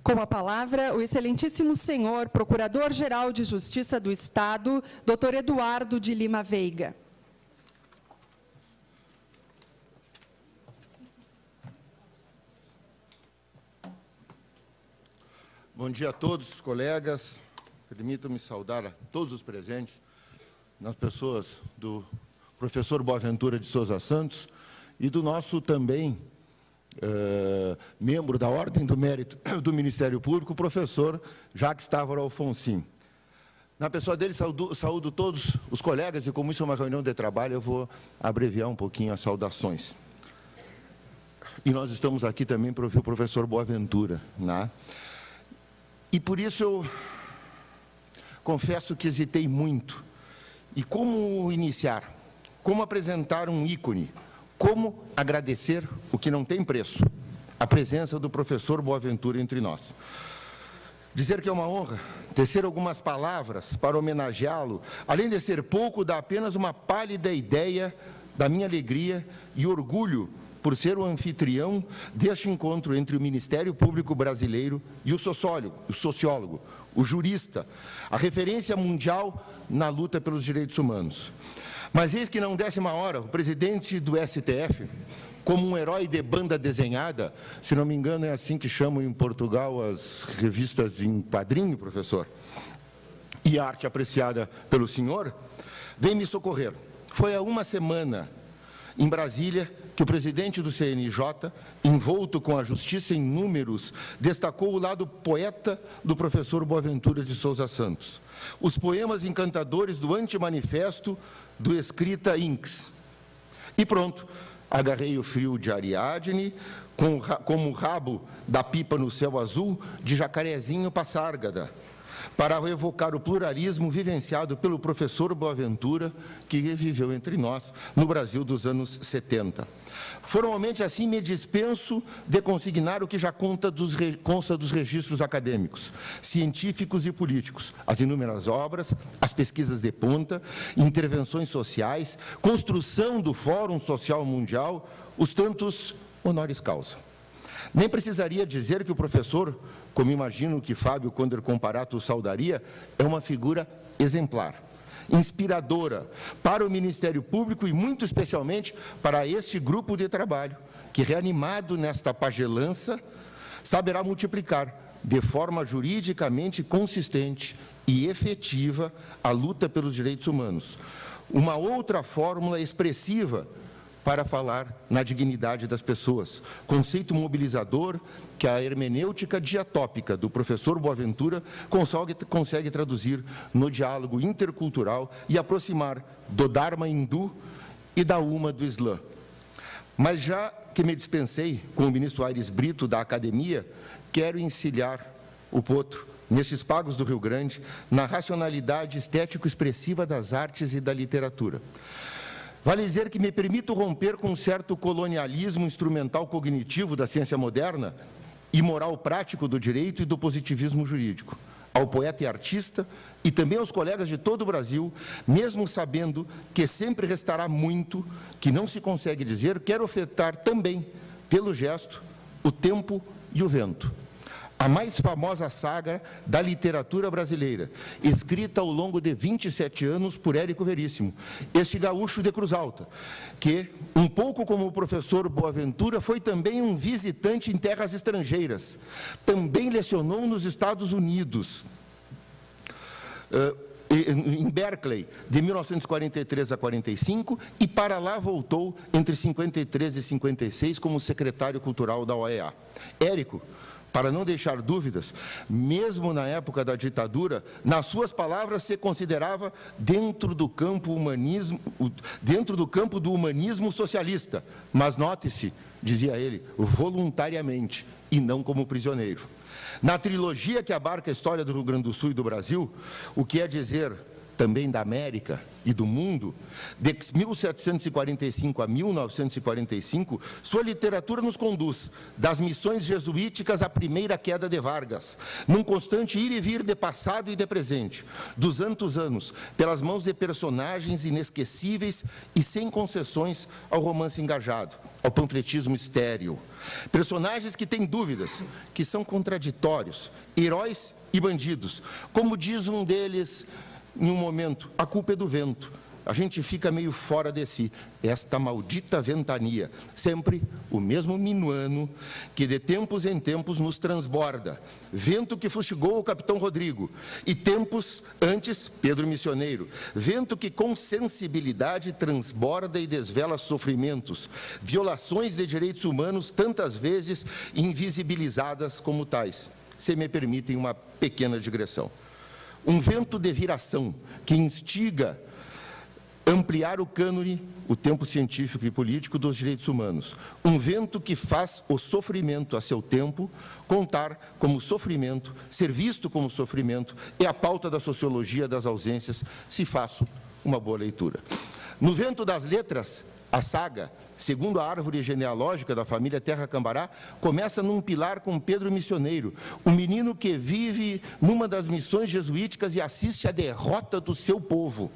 Com a palavra, o excelentíssimo senhor Procurador-Geral de Justiça do Estado, Dr. Eduardo de Lima Veiga. Bom dia a todos, colegas. Permitam-me saudar a todos os presentes, nas pessoas do professor Boaventura de Souza Santos e do nosso também membro da Ordem do Mérito do Ministério Público, o professor Jacques Távora Alfonsin. Na pessoa dele, saúdo todos os colegas, e como isso é uma reunião de trabalho, eu vou abreviar um pouquinho as saudações. E nós estamos aqui também para ouvir o professor Boaventura, né? E por isso eu confesso que hesitei muito. E como iniciar? Como apresentar um ícone? Como agradecer o que não tem preço? A presença do professor Boaventura entre nós. Dizer que é uma honra tecer algumas palavras para homenageá-lo, além de ser pouco, dá apenas uma pálida ideia da minha alegria e orgulho por ser o anfitrião deste encontro entre o Ministério Público Brasileiro e o sociólogo, o jurista, a referência mundial na luta pelos direitos humanos. Mas eis que não desce uma hora, o presidente do STF, como um herói de banda desenhada, se não me engano é assim que chamam em Portugal as revistas em quadrinho, professor, e arte apreciada pelo senhor, vem me socorrer. Foi há uma semana, em Brasília, que o presidente do CNJ, envolto com a justiça em números, destacou o lado poeta do professor Boaventura de Souza Santos. Os poemas encantadores do antimanifesto do Escrita Inks. E pronto, agarrei o frio de Ariadne, como o rabo da pipa no céu azul de Jacarezinho Passárgada, para evocar o pluralismo vivenciado pelo professor Boaventura, que viveu entre nós no Brasil dos anos 70. Formalmente, assim, me dispenso de consignar o que já consta dos registros acadêmicos, científicos e políticos, as inúmeras obras, as pesquisas de ponta, intervenções sociais, construção do Fórum Social Mundial, os tantos honoris causa. Nem precisaria dizer que o professor, como imagino que Fábio Conder Comparato o saudaria, é uma figura exemplar, inspiradora para o Ministério Público e, muito especialmente, para este grupo de trabalho, que, reanimado nesta pagelança, saberá multiplicar, de forma juridicamente consistente e efetiva, a luta pelos direitos humanos. Uma outra fórmula expressiva para falar na dignidade das pessoas, conceito mobilizador que a hermenêutica diatópica do professor Boaventura consegue traduzir no diálogo intercultural e aproximar do Dharma hindu e da Uma do Islã. Mas já que me dispensei com o ministro Aires Brito da Academia, quero encilhar o potro nestes pagos do Rio Grande, na racionalidade estético-expressiva das artes e da literatura. Vale dizer que me permito romper com um certo colonialismo instrumental cognitivo da ciência moderna e moral prático do direito e do positivismo jurídico. Ao poeta e artista, e também aos colegas de todo o Brasil, mesmo sabendo que sempre restará muito que não se consegue dizer, quero ofertar também, pelo gesto, o tempo e o vento. A mais famosa saga da literatura brasileira, escrita ao longo de 27 anos por Érico Veríssimo, este gaúcho de Cruz Alta, que, um pouco como o professor Boaventura, foi também um visitante em terras estrangeiras, também lecionou nos Estados Unidos, em Berkeley, de 1943 a 45, e para lá voltou entre 53 e 56 como secretário cultural da OEA. Érico, para não deixar dúvidas, mesmo na época da ditadura, nas suas palavras se considerava dentro do campo do humanismo socialista, mas note-se, dizia ele, voluntariamente e não como prisioneiro. Na trilogia que abarca a história do Rio Grande do Sul e do Brasil, o que é dizer também da América e do mundo, de 1745 a 1945, sua literatura nos conduz das missões jesuíticas à primeira queda de Vargas, num constante ir e vir de passado e de presente, dos santos anos, pelas mãos de personagens inesquecíveis e sem concessões ao romance engajado, ao panfletismo estéril. Personagens que têm dúvidas, que são contraditórios, heróis e bandidos. Como diz um deles em um momento, a culpa é do vento. A gente fica meio fora de si. Esta maldita ventania, sempre o mesmo minuano que de tempos em tempos nos transborda. Vento que fustigou o capitão Rodrigo e tempos antes, Pedro Missioneiro. Vento que com sensibilidade transborda e desvela sofrimentos, violações de direitos humanos tantas vezes invisibilizadas como tais. Se me permitem uma pequena digressão. Um vento de viração que instiga ampliar o cânone, o tempo científico e político dos direitos humanos. Um vento que faz o sofrimento a seu tempo contar como sofrimento, ser visto como sofrimento, é a pauta da sociologia das ausências, se faço uma boa leitura. No vento das letras, a saga, segundo a árvore genealógica da família Terra Cambará, começa num pilar com Pedro Missioneiro, um menino que vive numa das missões jesuíticas e assiste à derrota do seu povo.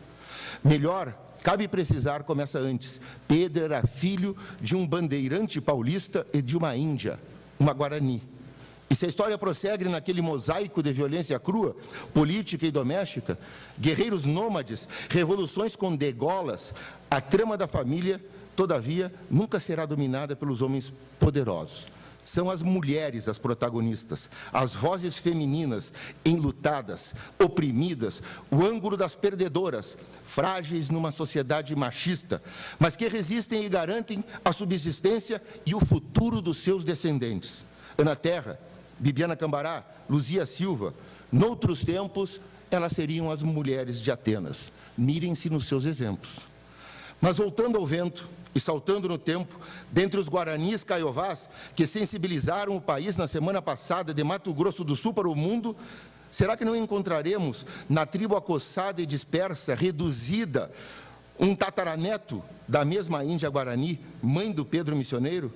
Melhor, cabe precisar, começa antes. Pedro era filho de um bandeirante paulista e de uma índia, uma guarani. E se a história prossegue naquele mosaico de violência crua, política e doméstica, guerreiros nômades, revoluções com degolas, a trama da família, todavia, nunca será dominada pelos homens poderosos. São as mulheres as protagonistas, as vozes femininas, enlutadas, oprimidas, o ângulo das perdedoras, frágeis numa sociedade machista, mas que resistem e garantem a subsistência e o futuro dos seus descendentes. Ana Terra, Bibiana Cambará, Luzia Silva, noutros tempos, elas seriam as mulheres de Atenas. Mirem-se nos seus exemplos. Mas voltando ao vento e saltando no tempo, dentre os guaranis caiovás que sensibilizaram o país na semana passada de Mato Grosso do Sul para o mundo, será que não encontraremos na tribo acossada e dispersa, reduzida, um tataraneto da mesma Índia Guarani, mãe do Pedro Missioneiro?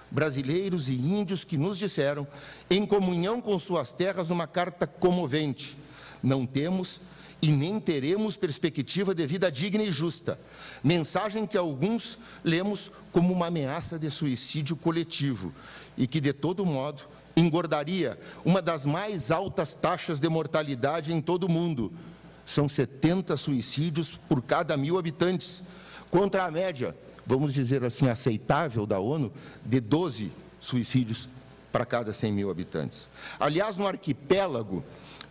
Brasileiros e índios que nos disseram, em comunhão com suas terras, uma carta comovente: não temos e nem teremos perspectiva de vida digna e justa. Mensagem que alguns lemos como uma ameaça de suicídio coletivo e que, de todo modo, engordaria uma das mais altas taxas de mortalidade em todo o mundo. São 70 suicídios por cada 1000 habitantes, contra a média, vamos dizer assim, aceitável da ONU, de 12 suicídios para cada 100.000 habitantes. Aliás, no arquipélago,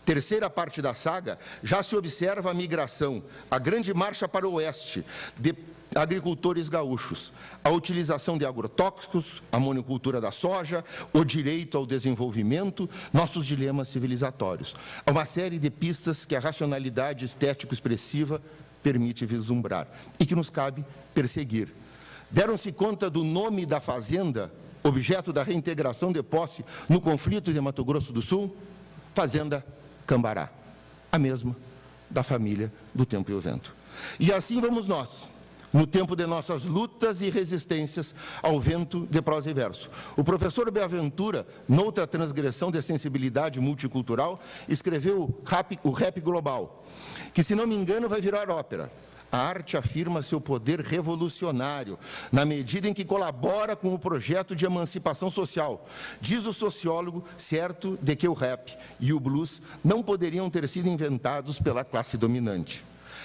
terceira parte da saga, já se observa a migração, a grande marcha para o oeste, de agricultores gaúchos, a utilização de agrotóxicos, a monocultura da soja, o direito ao desenvolvimento, nossos dilemas civilizatórios. Há uma série de pistas que a racionalidade estético-expressiva permite vislumbrar e que nos cabe perseguir. Deram-se conta do nome da fazenda, objeto da reintegração de posse no conflito de Mato Grosso do Sul? Fazenda Cambará, a mesma da família do Tempo e o Vento. E assim vamos nós, no tempo de nossas lutas e resistências ao vento de prosa e verso. O professor Boaventura, noutra transgressão de sensibilidade multicultural, escreveu o Rap Global, que, se não me engano, vai virar ópera. A arte afirma seu poder revolucionário, na medida em que colabora com o projeto de emancipação social. Diz o sociólogo, certo de que o rap e o blues não poderiam ter sido inventados pela classe dominante.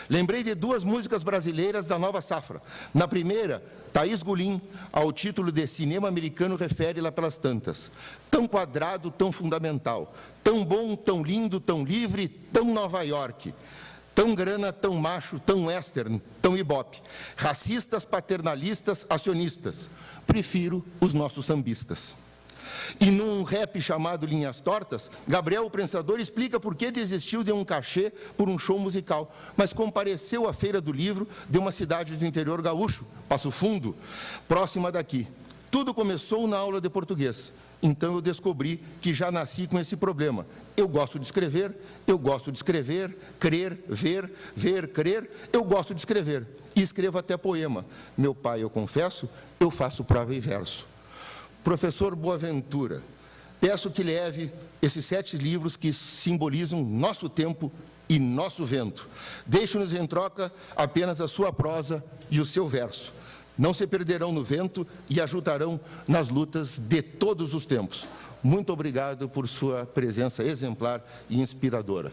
Lembrei de duas músicas brasileiras da nova safra. Na primeira, Thaís Gulim, ao título de Cinema Americano, refere lá pelas tantas. Tão quadrado, tão fundamental, tão bom, tão lindo, tão livre, tão Nova York. Tão grana, tão macho, tão western, tão ibope. Racistas, paternalistas, acionistas. Prefiro os nossos sambistas. E num rap chamado Linhas Tortas, Gabriel, o Prensador, explica por que desistiu de um cachê por um show musical, mas compareceu à Feira do Livro de uma cidade do interior gaúcho, Passo Fundo, próxima daqui. Tudo começou na aula de português. Então eu descobri que já nasci com esse problema. Eu gosto de escrever, crer, ver, crer, eu gosto de escrever. E escrevo até poema. Meu pai, eu confesso, eu faço prova e verso. Professor Boaventura, peço que leve esses 7 livros que simbolizam nosso tempo e nosso vento. Deixe-nos em troca apenas a sua prosa e o seu verso. Não se perderão no vento e ajudarão nas lutas de todos os tempos. Muito obrigado por sua presença exemplar e inspiradora.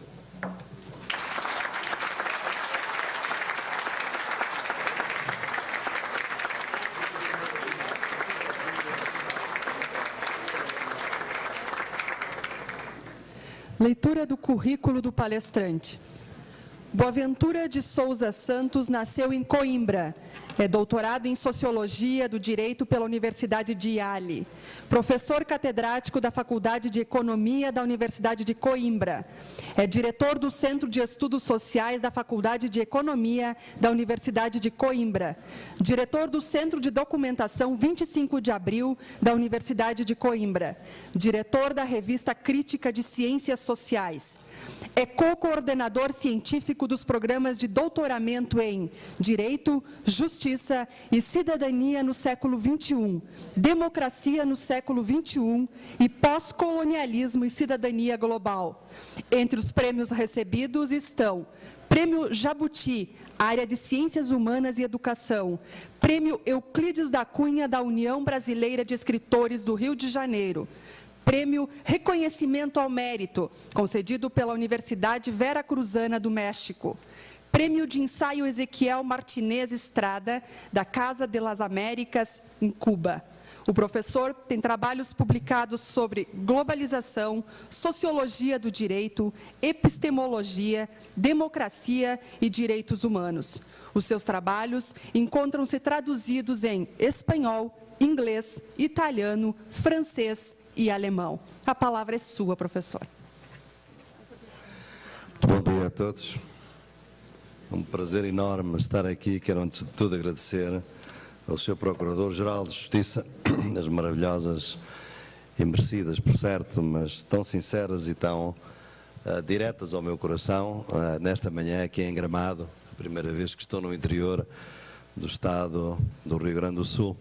Leitura do currículo do palestrante. Boaventura de Souza Santos nasceu em Coimbra. É doutorado em Sociologia do Direito pela Universidade de Yale. Professor catedrático da Faculdade de Economia da Universidade de Coimbra. É diretor do Centro de Estudos Sociais da Faculdade de Economia da Universidade de Coimbra. Diretor do Centro de Documentação 25 de Abril da Universidade de Coimbra. Diretor da Revista Crítica de Ciências Sociais. É co-coordenador científico dos programas de doutoramento em Direito, Justiça e Cidadania no século XXI, Democracia no século XXI e Pós-colonialismo e Cidadania Global. Entre os prêmios recebidos estão Prêmio Jabuti, área de Ciências Humanas e Educação, Prêmio Euclides da Cunha da União Brasileira de Escritores do Rio de Janeiro, Prêmio Reconhecimento ao Mérito, concedido pela Universidade Veracruzana do México. Prêmio de Ensaio Ezequiel Martinez Estrada, da Casa de las Américas, em Cuba. O professor tem trabalhos publicados sobre globalização, sociologia do direito, epistemologia, democracia e direitos humanos. Os seus trabalhos encontram-se traduzidos em espanhol, inglês, italiano, francês e alemão. A palavra é sua, professor. Bom dia a todos. É um prazer enorme estar aqui. Quero, antes de tudo, agradecer ao Sr. Procurador-Geral de Justiça as maravilhosas e merecidas, por certo, mas tão sinceras e tão diretas ao meu coração, nesta manhã aqui em Gramado, a primeira vez que estou no interior do estado do Rio Grande do Sul.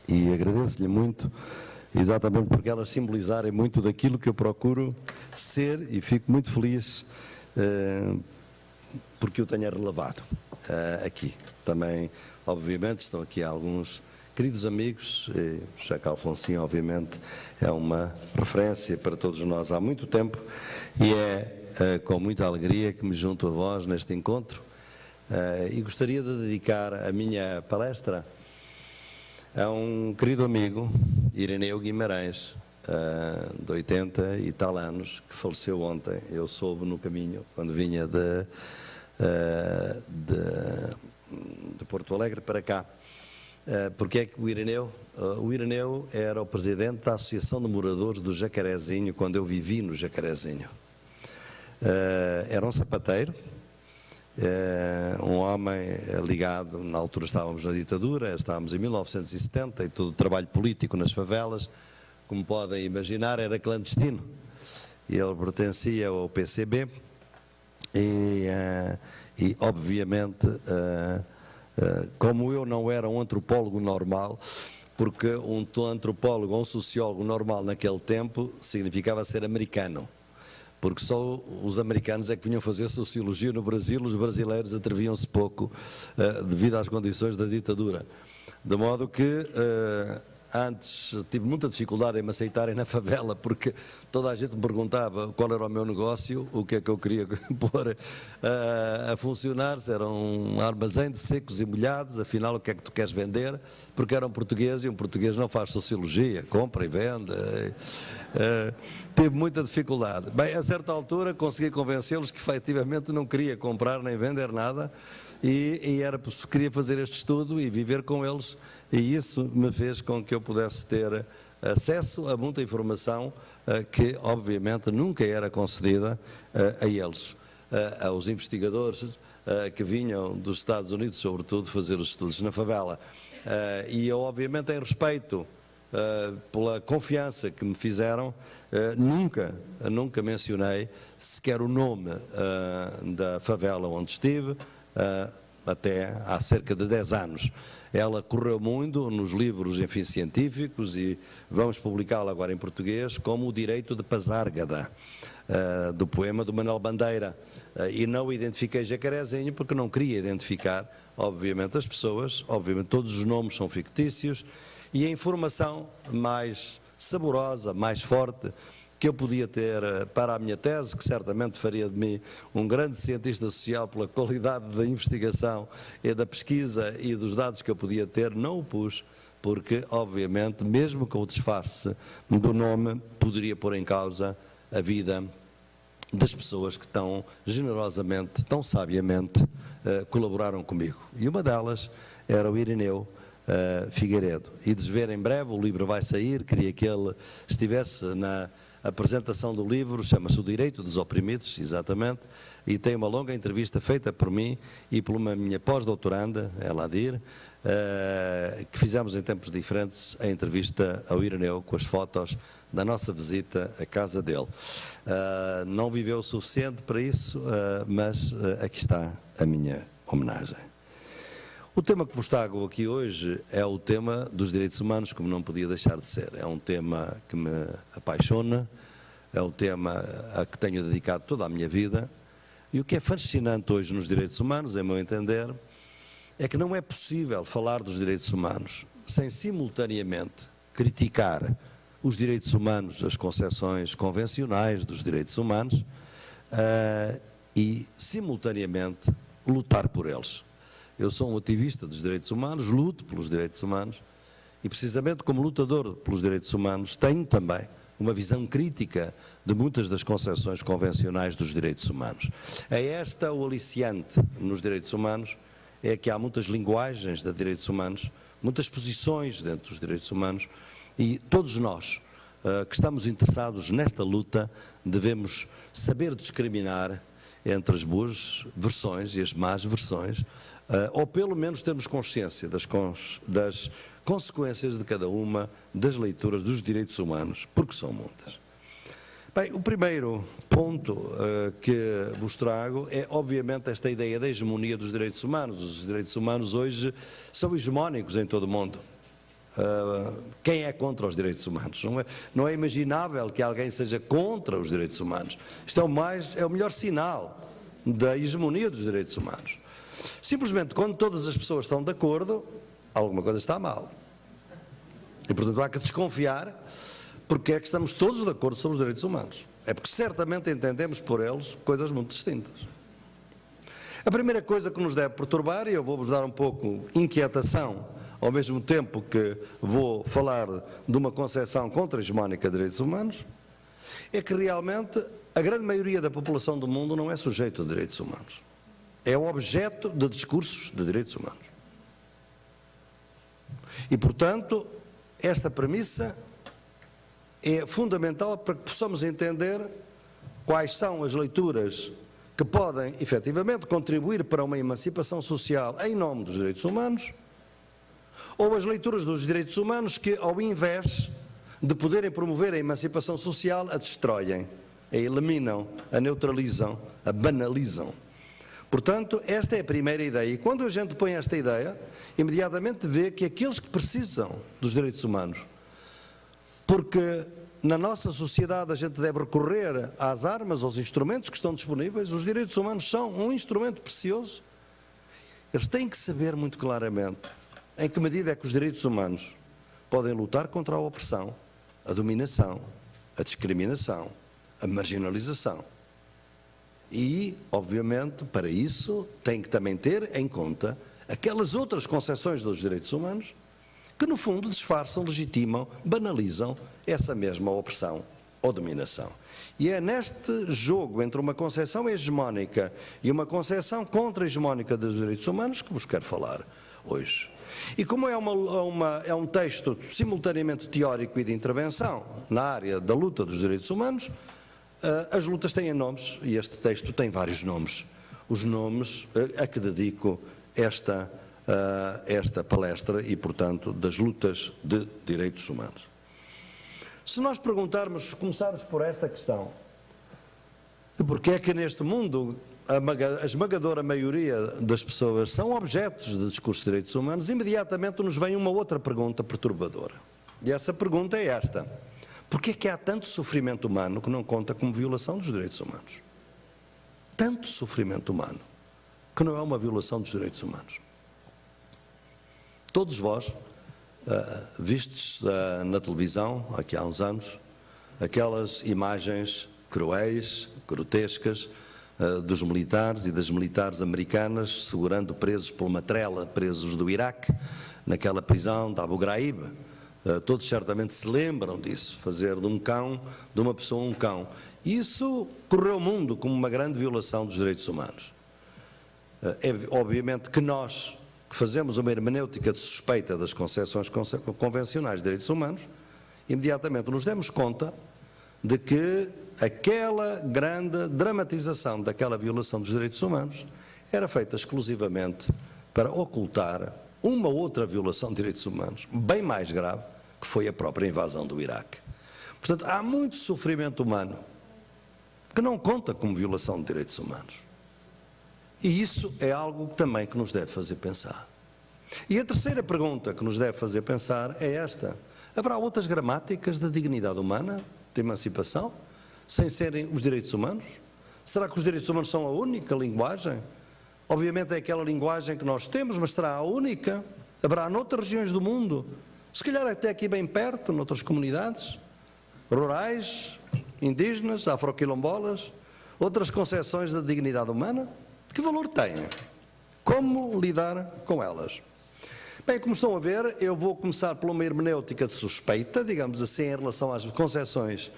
E agradeço-lhe muito, exatamente porque elas simbolizarem muito daquilo que eu procuro ser, e fico muito feliz porque o tenha relevado aqui. Também, obviamente, estão aqui alguns queridos amigos, o Cheque Alfonsinho, obviamente, é uma referência para todos nós há muito tempo, e é com muita alegria que me junto a vós neste encontro, e gostaria de dedicar a minha palestra a um querido amigo, Irineu Guimarães, de 80 e tal anos, que faleceu ontem. Eu soube no caminho, quando vinha de Porto Alegre para cá. Porque é que o Irineu era o presidente da Associação de Moradores do Jacarezinho, quando eu vivi no Jacarezinho. Era um sapateiro, um homem ligado, na altura estávamos na ditadura, estávamos em 1970, e todo o trabalho político nas favelas, como podem imaginar, era clandestino. Ele pertencia ao PCB e obviamente, como eu não era um antropólogo normal, porque um antropólogo ou um sociólogo normal naquele tempo significava ser americano, porque só os americanos é que vinham fazer sociologia no Brasil, os brasileiros atreviam-se pouco devido às condições da ditadura. De modo que antes tive muita dificuldade em me aceitarem na favela, porque toda a gente me perguntava qual era o meu negócio, o que é que eu queria pôr a funcionar, se era um armazém de secos e molhados, afinal o que é que tu queres vender, porque era um português e um português não faz sociologia, compra e vende. Tive muita dificuldade. Bem, a certa altura consegui convencê-los que efetivamente não queria comprar nem vender nada, e queria fazer este estudo e viver com eles, e isso me fez com que eu pudesse ter acesso a muita informação que obviamente nunca era concedida a eles, aos investigadores que vinham dos Estados Unidos, sobretudo, fazer os estudos na favela. E eu obviamente, em respeito pela confiança que me fizeram, nunca mencionei sequer o nome da favela onde estive, até há cerca de 10 anos. Ela correu muito nos livros, enfim, científicos, e vamos publicá-la agora em português, como O Direito de Pasárgada, do poema do Manuel Bandeira. E não identifiquei Jacarezinho porque não queria identificar, obviamente, as pessoas, obviamente todos os nomes são fictícios, e a informação mais saborosa, mais forte, que eu podia ter para a minha tese, que certamente faria de mim um grande cientista social pela qualidade da investigação e da pesquisa e dos dados que eu podia ter, não o pus, porque, obviamente, mesmo com o disfarce do nome, poderia pôr em causa a vida das pessoas que tão generosamente, tão sabiamente colaboraram comigo. E uma delas era o Irineu Figueiredo. E de ver em breve, o livro vai sair, queria que ele estivesse na apresentação do livro, chama-se O Direito dos Oprimidos, exatamente, e tem uma longa entrevista feita por mim e por uma minha pós-doutoranda, Eladir, que fizemos em tempos diferentes a entrevista ao Irineu com as fotos da nossa visita à casa dele. Não viveu o suficiente para isso, mas aqui está a minha homenagem. O tema que vos trago aqui hoje é o tema dos direitos humanos, como não podia deixar de ser. É um tema que me apaixona, é um tema a que tenho dedicado toda a minha vida. E o que é fascinante hoje nos direitos humanos, em meu entender, é que não é possível falar dos direitos humanos sem simultaneamente criticar os direitos humanos, as concepções convencionais dos direitos humanos e, simultaneamente, lutar por eles. Eu sou um ativista dos direitos humanos, luto pelos direitos humanos e, precisamente como lutador pelos direitos humanos, tenho também uma visão crítica de muitas das concepções convencionais dos direitos humanos. É esta o aliciante nos direitos humanos, é que há muitas linguagens de direitos humanos, muitas posições dentro dos direitos humanos, e todos nós que estamos interessados nesta luta devemos saber discriminar entre as boas versões e as más versões, ou pelo menos termos consciência das consequências de cada uma das leituras dos direitos humanos, porque são muitas. Bem, o primeiro ponto que vos trago é, obviamente, esta ideia da hegemonia dos direitos humanos. Os direitos humanos hoje são hegemónicos em todo o mundo. Quem é contra os direitos humanos? Não é imaginável que alguém seja contra os direitos humanos. Isto é o melhor sinal da hegemonia dos direitos humanos. Simplesmente, quando todas as pessoas estão de acordo, alguma coisa está mal. E, portanto, há que desconfiar porque é que estamos todos de acordo sobre os direitos humanos. É porque certamente entendemos por eles coisas muito distintas. A primeira coisa que nos deve perturbar, e eu vou-vos dar um pouco inquietação, ao mesmo tempo que vou falar de uma concepção contra-hegemónica de direitos humanos, é que realmente a grande maioria da população do mundo não é sujeito a direitos humanos. É objeto de discursos de direitos humanos. E, portanto, esta premissa é fundamental para que possamos entender quais são as leituras que podem, efetivamente, contribuir para uma emancipação social em nome dos direitos humanos, ou as leituras dos direitos humanos que, ao invés de poderem promover a emancipação social, a destroem, a eliminam, a neutralizam, a banalizam. Portanto, esta é a primeira ideia. E quando a gente põe esta ideia, imediatamente vê que aqueles que precisam dos direitos humanos, porque na nossa sociedade a gente deve recorrer às armas, aos instrumentos que estão disponíveis, os direitos humanos são um instrumento precioso. Eles têm que saber muito claramente em que medida é que os direitos humanos podem lutar contra a opressão, a dominação, a discriminação, a marginalização. E, obviamente, para isso, tem que também ter em conta aquelas outras concepções dos direitos humanos que, no fundo, disfarçam, legitimam, banalizam essa mesma opressão ou dominação. E é neste jogo entre uma concepção hegemónica e uma concepção contra-hegemónica dos direitos humanos que vos quero falar hoje. E como é um texto simultaneamente teórico e de intervenção na área da luta dos direitos humanos, as lutas têm nomes, e este texto tem vários nomes. Os nomes a que dedico esta esta palestra e, portanto, das lutas de direitos humanos. Se nós perguntarmos, começarmos por esta questão, porque é que neste mundo a esmagadora maioria das pessoas são objetos de discurso de direitos humanos, imediatamente nos vem uma outra pergunta perturbadora. E essa pergunta é esta: porquê é que há tanto sofrimento humano que não conta como violação dos direitos humanos? Tanto sofrimento humano que não é uma violação dos direitos humanos. Todos vós vistes na televisão, aqui há uns anos, aquelas imagens cruéis, grotescas, dos militares e das militares americanas segurando presos por uma trela, presos do Iraque, naquela prisão de Abu Ghraib. Todos certamente se lembram disso, fazer de um cão, de uma pessoa um cão. Isso correu o mundo como uma grande violação dos direitos humanos. É obviamente que nós, que fazemos uma hermenêutica de suspeita das concepções convencionais de direitos humanos, imediatamente nos demos conta de que aquela grande dramatização daquela violação dos direitos humanos era feita exclusivamente para ocultar uma outra violação de direitos humanos, bem mais grave, que foi a própria invasão do Iraque. Portanto, há muito sofrimento humano que não conta como violação de direitos humanos. E isso é algo também que nos deve fazer pensar. E a terceira pergunta que nos deve fazer pensar é esta: haverá outras gramáticas da dignidade humana, de emancipação, sem serem os direitos humanos? Será que os direitos humanos são a única linguagem? Obviamente é aquela linguagem que nós temos, mas será a única? Haverá noutras regiões do mundo, se calhar até aqui bem perto, noutras comunidades rurais, indígenas, afroquilombolas, outras concepções da dignidade humana? Que valor têm? Como lidar com elas? Bem, como estão a ver, eu vou começar por uma hermenêutica de suspeita, digamos assim, em relação às concepções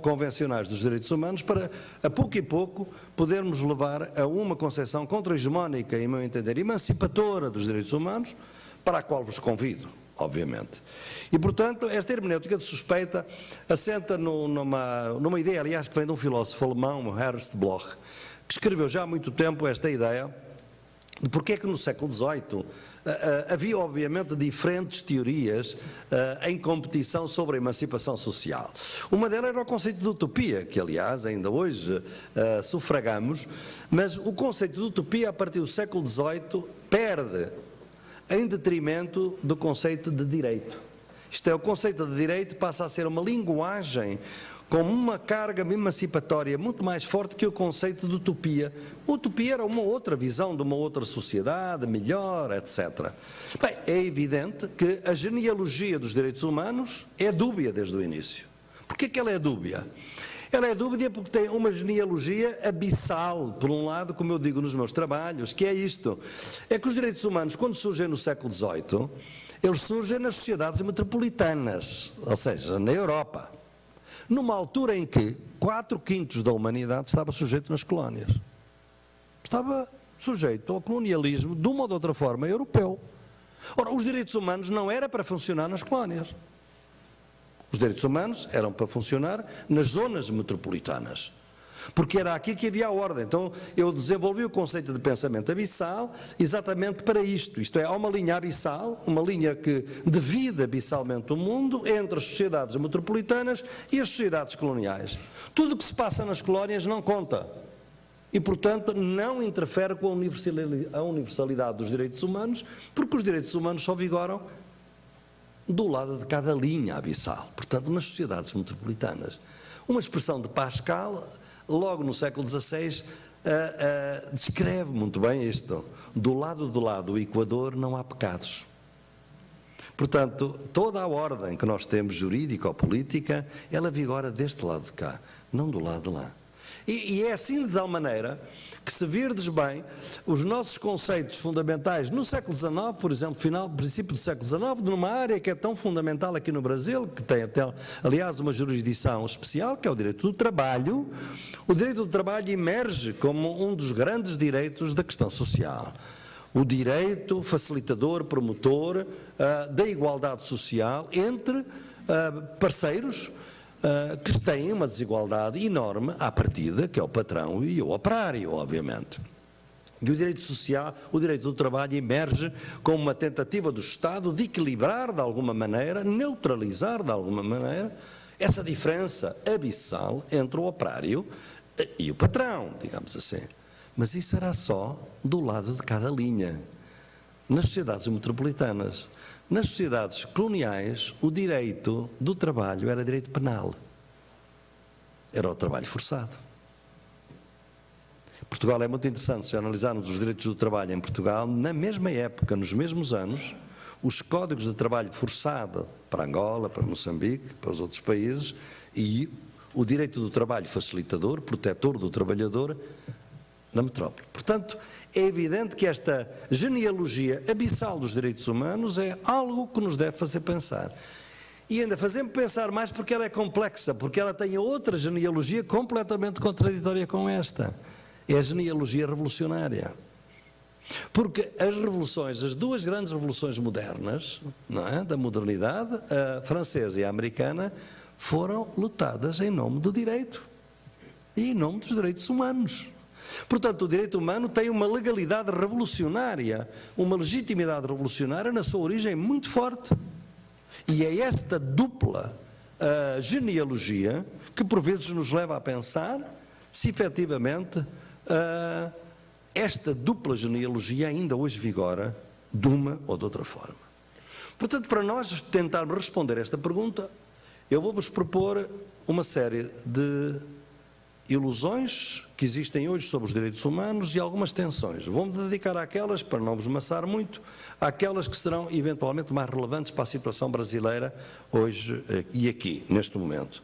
convencionais dos direitos humanos, para, a pouco e pouco, podermos levar a uma concepção contra-hegemónica, em meu entender, emancipadora dos direitos humanos, para a qual vos convido, obviamente. E, portanto, esta hermenêutica de suspeita assenta numa ideia, aliás, que vem de um filósofo alemão, Ernst Bloch, que escreveu já há muito tempo esta ideia de porque é que no século XVIII havia, obviamente, diferentes teorias em competição sobre a emancipação social. Uma delas era o conceito de utopia, que, aliás, ainda hoje sufragamos, mas o conceito de utopia, a partir do século XVIII, perde em detrimento do conceito de direito. Isto é, o conceito de direito passa a ser uma linguagem com uma carga emancipatória muito mais forte que o conceito de utopia. A utopia era uma outra visão de uma outra sociedade, melhor, etc. Bem, é evidente que a genealogia dos direitos humanos é dúbia desde o início. Porquê que ela é dúbia? Ela é dúbia porque tem uma genealogia abissal, por um lado, como eu digo nos meus trabalhos, que é isto: é que os direitos humanos, quando surgem no século XVIII, eles surgem nas sociedades metropolitanas, ou seja, na Europa, numa altura em que 4/5 da humanidade estava sujeito nas colónias. Estava sujeito ao colonialismo, de uma ou de outra forma, europeu. Ora, os direitos humanos não era para funcionar nas colónias. Os direitos humanos eram para funcionar nas zonas metropolitanas, porque era aqui que havia a ordem. Então eu desenvolvi o conceito de pensamento abissal exatamente para isto. Isto é, há uma linha abissal, uma linha que divide abissalmente o mundo entre as sociedades metropolitanas e as sociedades coloniais. Tudo o que se passa nas colónias não conta e, portanto, não interfere com a universalidade dos direitos humanos, porque os direitos humanos só vigoram do lado de cada linha abissal, portanto, nas sociedades metropolitanas. Uma expressão de Pascal, logo no século XVI, descreve muito bem isto: do lado do Equador não há pecados. Portanto, toda a ordem que nós temos, jurídica ou política, ela vigora deste lado de cá, não do lado de lá. E é assim de tal maneira que, se virdes bem, os nossos conceitos fundamentais no século XIX, por exemplo, princípio do século XIX, numa área que é tão fundamental aqui no Brasil, que tem até, aliás, uma jurisdição especial, que é o direito do trabalho. O direito do trabalho emerge como um dos grandes direitos da questão social. O direito facilitador, promotor da igualdade social entre parceiros que têm uma desigualdade enorme à partida, que é o patrão e o operário, obviamente. E o direito social, o direito do trabalho emerge como uma tentativa do Estado de equilibrar de alguma maneira, neutralizar de alguma maneira, essa diferença abissal entre o operário e o patrão, digamos assim. Mas isso era só do lado de cada linha. Nas sociedades metropolitanas, nas sociedades coloniais, o direito do trabalho era direito penal. Era o trabalho forçado. Portugal é muito interessante, se analisarmos os direitos do trabalho em Portugal, na mesma época, nos mesmos anos, os códigos de trabalho forçado para Angola, para Moçambique, para os outros países, e o direito do trabalho facilitador, protetor do trabalhador, na metrópole. Portanto, é evidente que esta genealogia abissal dos direitos humanos é algo que nos deve fazer pensar. E ainda fazemos pensar mais porque ela é complexa, porque ela tem outra genealogia completamente contraditória com esta. É a genealogia revolucionária. Porque as revoluções, as duas grandes revoluções modernas, não é, da modernidade, a francesa e a americana, foram lutadas em nome do direito e em nome dos direitos humanos. Portanto, o direito humano tem uma legalidade revolucionária, uma legitimidade revolucionária na sua origem muito forte. E é esta dupla genealogia que por vezes nos leva a pensar se efetivamente esta dupla genealogia ainda hoje vigora de uma ou de outra forma. Portanto, para nós tentarmos responder a esta pergunta, eu vou-vos propor uma série de ilusões que existem hoje sobre os direitos humanos e algumas tensões. Vou-me dedicar àquelas, para não vos maçar muito, àquelas que serão eventualmente mais relevantes para a situação brasileira hoje e aqui, neste momento.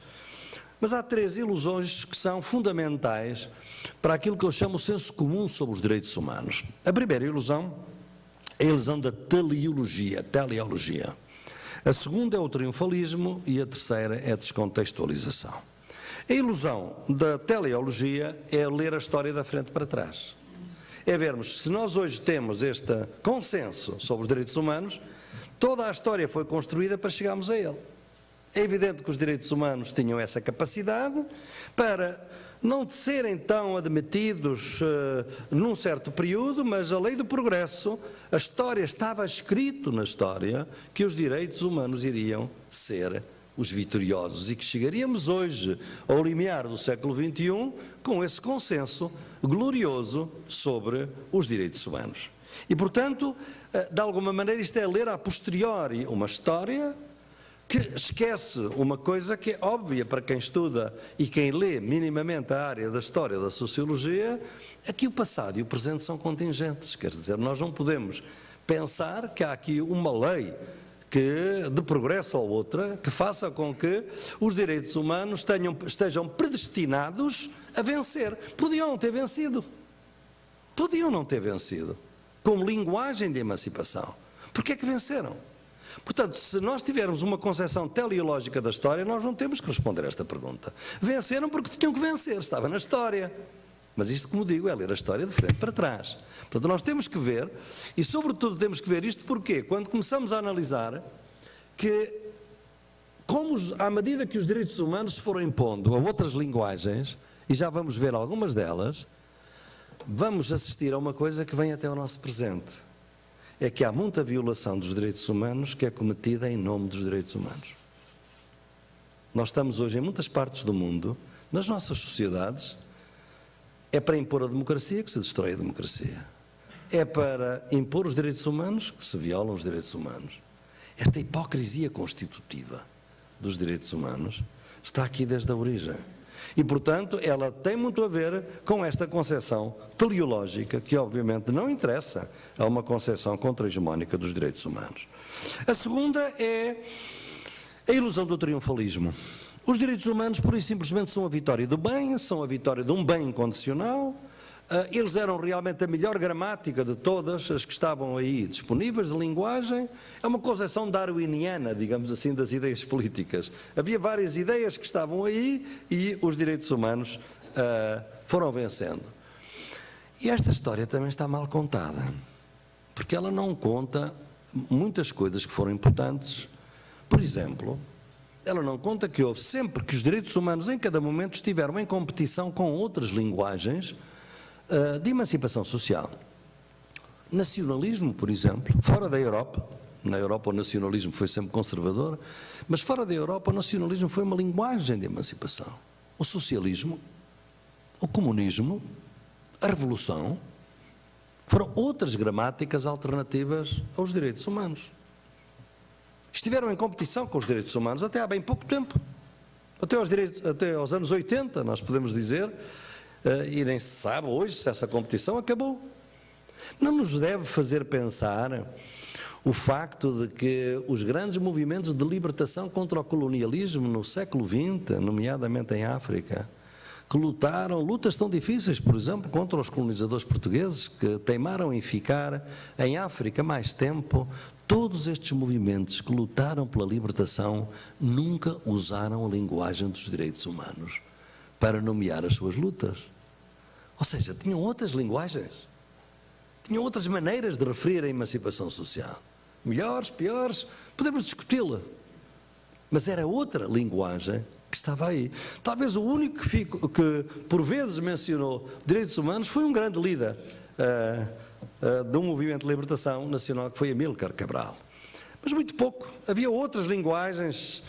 Mas há três ilusões que são fundamentais para aquilo que eu chamo o senso comum sobre os direitos humanos. A primeira ilusão é a ilusão da teleologia. A segunda é o triunfalismo e a terceira é a descontextualização. A ilusão da teleologia é ler a história da frente para trás. É vermos, se nós hoje temos este consenso sobre os direitos humanos, toda a história foi construída para chegarmos a ele. É evidente que os direitos humanos tinham essa capacidade para não serem tão admitidos num certo período, mas a lei do progresso, a história estava escrito na história que os direitos humanos iriam ser os vitoriosos e que chegaríamos hoje ao limiar do século XXI com esse consenso glorioso sobre os direitos humanos. E, portanto, de alguma maneira isto é ler a posteriori uma história que esquece uma coisa que é óbvia para quem estuda e quem lê minimamente a área da história da sociologia, é que o passado e o presente são contingentes. Quer dizer, nós não podemos pensar que há aqui uma lei de progresso ou outra que faça com que os direitos humanos estejam predestinados a vencer. Podiam não ter vencido. Podiam não ter vencido. Como linguagem de emancipação. Porquê é que venceram? Portanto, se nós tivermos uma concepção teleológica da história, nós não temos que responder a esta pergunta. Venceram porque tinham que vencer, estava na história. Mas isto, como digo, é ler a história de frente para trás. Portanto, nós temos que ver, e sobretudo temos que ver isto porque, quando começamos a analisar que, à medida que os direitos humanos se foram impondo a outras linguagens, e já vamos ver algumas delas, vamos assistir a uma coisa que vem até ao nosso presente. É que há muita violação dos direitos humanos que é cometida em nome dos direitos humanos. Nós estamos hoje em muitas partes do mundo, nas nossas sociedades, é para impor a democracia que se destrói a democracia. É para impor os direitos humanos que se violam os direitos humanos. Esta hipocrisia constitutiva dos direitos humanos está aqui desde a origem. E, portanto, ela tem muito a ver com esta concepção teleológica que, obviamente, não interessa a uma concepção contra-hegemónica dos direitos humanos. A segunda é a ilusão do triunfalismo. Os direitos humanos, pura e simplesmente, são a vitória do bem, são a vitória de um bem incondicional. Eles eram realmente a melhor gramática de todas as que estavam aí disponíveis de linguagem. É uma concepção darwiniana, digamos assim, das ideias políticas. Havia várias ideias que estavam aí e os direitos humanos foram vencendo. E esta história também está mal contada, porque ela não conta muitas coisas que foram importantes. Por exemplo, ela não conta que houve sempre que os direitos humanos em cada momento estiveram em competição com outras linguagens de emancipação social. Nacionalismo, por exemplo, fora da Europa. Na Europa o nacionalismo foi sempre conservador, mas fora da Europa o nacionalismo foi uma linguagem de emancipação. O socialismo, o comunismo, a revolução, foram outras gramáticas alternativas aos direitos humanos. Estiveram em competição com os direitos humanos até há bem pouco tempo. Até aos anos 80, nós podemos dizer, e nem se sabe hoje se essa competição acabou. Não nos deve fazer pensar o facto de que os grandes movimentos de libertação contra o colonialismo no século XX, nomeadamente em África, que lutaram lutas tão difíceis, por exemplo, contra os colonizadores portugueses, que teimaram em ficar em África mais tempo, todos estes movimentos que lutaram pela libertação nunca usaram a linguagem dos direitos humanos para nomear as suas lutas. Ou seja, tinham outras linguagens, tinham outras maneiras de referir a emancipação social. Melhores, piores, podemos discuti-la, mas era outra linguagem que estava aí. Talvez o único que por vezes mencionou direitos humanos foi um grande líder de um movimento de libertação nacional, que foi Amílcar Cabral. Mas muito pouco. Havia outras linguagens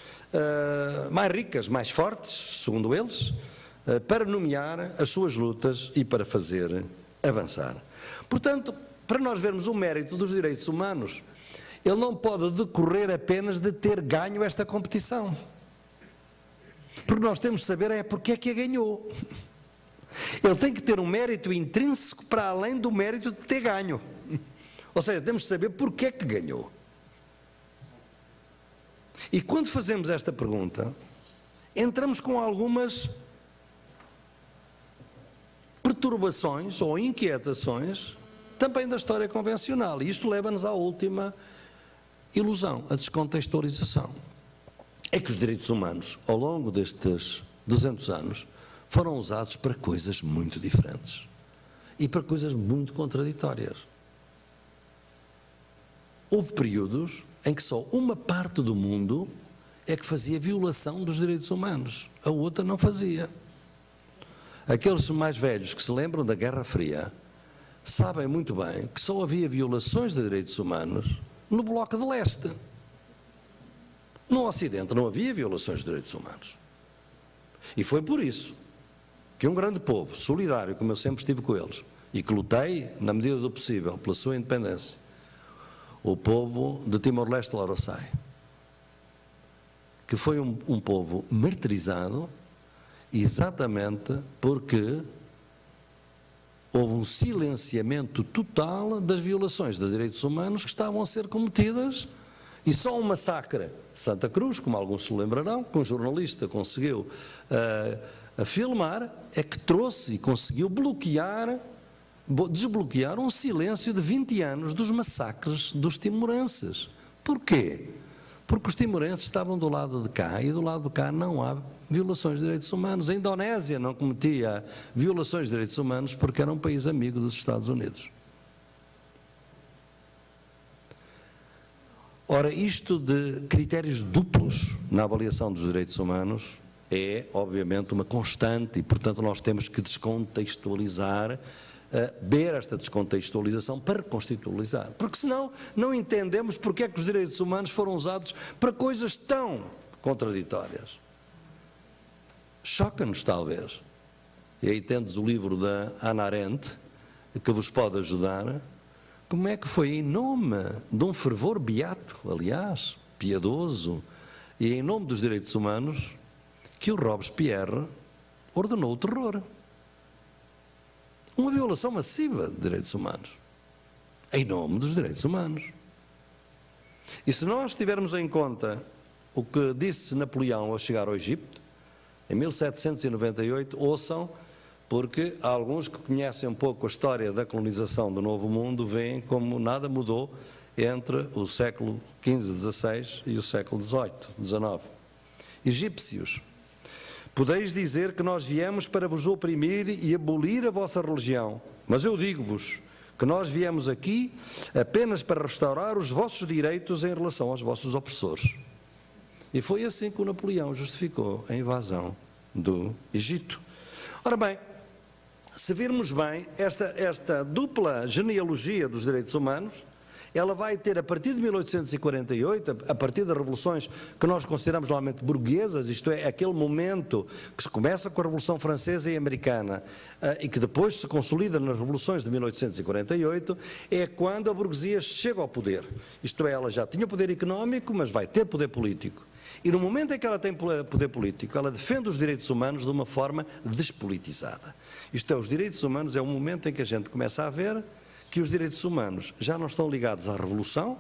mais ricas, mais fortes, segundo eles, para nomear as suas lutas e para fazer avançar. Portanto, para nós vermos o mérito dos direitos humanos, ele não pode decorrer apenas de ter ganho esta competição. Porque nós temos de saber porque é que a ganhou. Ele tem que ter um mérito intrínseco para além do mérito de ter ganho. Ou seja, temos de saber porque é que ganhou. E quando fazemos esta pergunta, entramos com algumas perturbações ou inquietações também da história convencional. E isto leva-nos à última ilusão, a descontextualização. É que os direitos humanos, ao longo destes 200 anos, foram usados para coisas muito diferentes e para coisas muito contraditórias. Houve períodos em que só uma parte do mundo é que fazia violação dos direitos humanos, a outra não fazia. Aqueles mais velhos que se lembram da Guerra Fria sabem muito bem que só havia violações de direitos humanos no Bloco de Leste. No Ocidente não havia violações de direitos humanos. E foi por isso que um grande povo, solidário, como eu sempre estive com eles, e que lutei, na medida do possível, pela sua independência, o povo de Timor-Leste Loroçai, que foi um povo martirizado exatamente porque houve um silenciamento total das violações de direitos humanos que estavam a ser cometidas, e só um massacre de Santa Cruz, como alguns se lembrarão, que um jornalista conseguiu filmar, é que trouxe e conseguiu desbloquear um silêncio de 20 anos dos massacres dos timorenses. Porquê? Porque os timorenses estavam do lado de cá, e do lado de cá não há violações de direitos humanos. A Indonésia não cometia violações de direitos humanos porque era um país amigo dos Estados Unidos. Ora, isto de critérios duplos na avaliação dos direitos humanos é, obviamente, uma constante, e, portanto, nós temos que descontextualizar, ver esta descontextualização para reconstitucionalizar, porque senão não entendemos porque é que os direitos humanos foram usados para coisas tão contraditórias. Choca-nos, talvez, e aí tendes o livro da Hannah Arendt, que vos pode ajudar, como é que foi em nome de um fervor beato, aliás, piedoso, e em nome dos direitos humanos, que o Robespierre ordenou o terror. Uma violação massiva de direitos humanos, em nome dos direitos humanos. E se nós tivermos em conta o que disse Napoleão ao chegar ao Egito, em 1798, ouçam, porque há alguns que conhecem um pouco a história da colonização do Novo Mundo, veem como nada mudou entre o século XV, XVI e o século XVIII, XIX. Egípcios, podeis dizer que nós viemos para vos oprimir e abolir a vossa religião, mas eu digo-vos que nós viemos aqui apenas para restaurar os vossos direitos em relação aos vossos opressores. E foi assim que o Napoleão justificou a invasão do Egito. Ora bem, se virmos bem, esta dupla genealogia dos direitos humanos, ela vai ter, a partir de 1848, a partir das revoluções que nós consideramos normalmente burguesas, isto é, aquele momento que se começa com a Revolução Francesa e Americana e que depois se consolida nas revoluções de 1848, é quando a burguesia chega ao poder. Isto é, ela já tinha poder económico, mas vai ter poder político. E no momento em que ela tem poder político, ela defende os direitos humanos de uma forma despolitizada. Isto é, os direitos humanos é o momento em que a gente começa a ver que os direitos humanos já não estão ligados à Revolução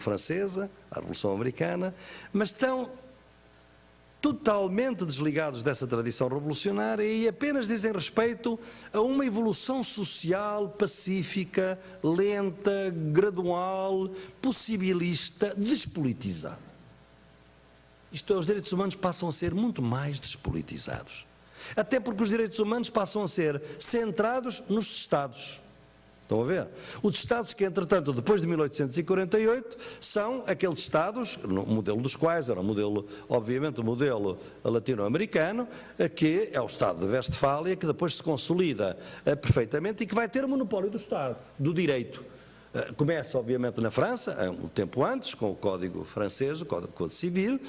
Francesa, à Revolução Americana, mas estão totalmente desligados dessa tradição revolucionária e apenas dizem respeito a uma evolução social pacífica, lenta, gradual, possibilista, despolitizada. Isto é, os direitos humanos passam a ser muito mais despolitizados. Até porque os direitos humanos passam a ser centrados nos Estados. Estão a ver? Os Estados que, entretanto, depois de 1848, são aqueles Estados, o modelo dos quais era o modelo, obviamente, o modelo latino-americano, que é o Estado de Westfália, que depois se consolida perfeitamente e que vai ter o monopólio do Estado, do direito. Começa, obviamente, na França, um tempo antes, com o Código francês, o Código Civil,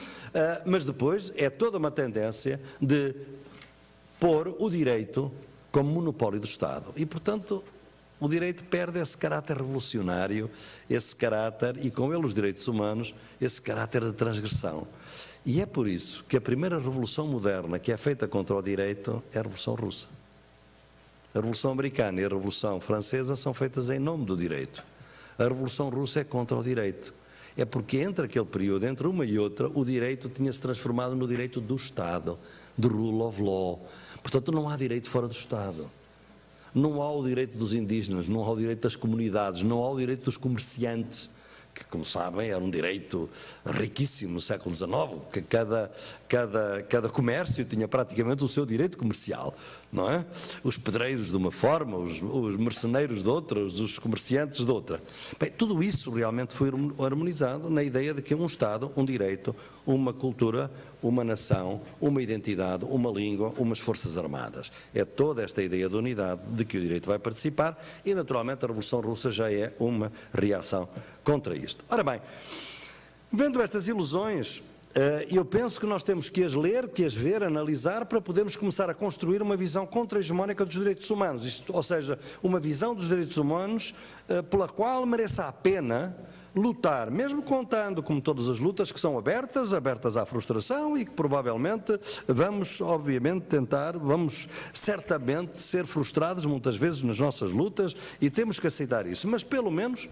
mas depois é toda uma tendência de pôr o direito como monopólio do Estado. E, portanto, o direito perde esse caráter revolucionário, esse caráter, e com ele os direitos humanos, esse caráter de transgressão. E é por isso que a primeira revolução moderna que é feita contra o direito é a Revolução Russa. A Revolução Americana e a Revolução Francesa são feitas em nome do direito. A Revolução Russa é contra o direito. É porque entre aquele período, entre uma e outra, o direito tinha-se transformado no direito do Estado, do rule of law. Portanto, não há direito fora do Estado. Não há o direito dos indígenas, não há o direito das comunidades, não há o direito dos comerciantes, que, como sabem, era um direito riquíssimo no século XIX, que cada comércio tinha praticamente o seu direito comercial, não é? Os pedreiros de uma forma, os marceneiros de outra, os comerciantes de outra. Bem, tudo isso realmente foi harmonizado na ideia de que um Estado, um direito, uma cultura, uma nação, uma identidade, uma língua, umas forças armadas. É toda esta ideia de unidade de que o direito vai participar e, naturalmente, a Revolução Russa já é uma reação contra isto. Ora bem, vendo estas ilusões, eu penso que nós temos que as ler, que as ver, analisar, para podermos começar a construir uma visão contra-hegemónica dos direitos humanos, isto, ou seja, uma visão dos direitos humanos pela qual mereça a pena lutar, mesmo contando, como todas as lutas, que são abertas à frustração e que provavelmente vamos, obviamente, vamos certamente ser frustrados muitas vezes nas nossas lutas e temos que aceitar isso, mas pelo menos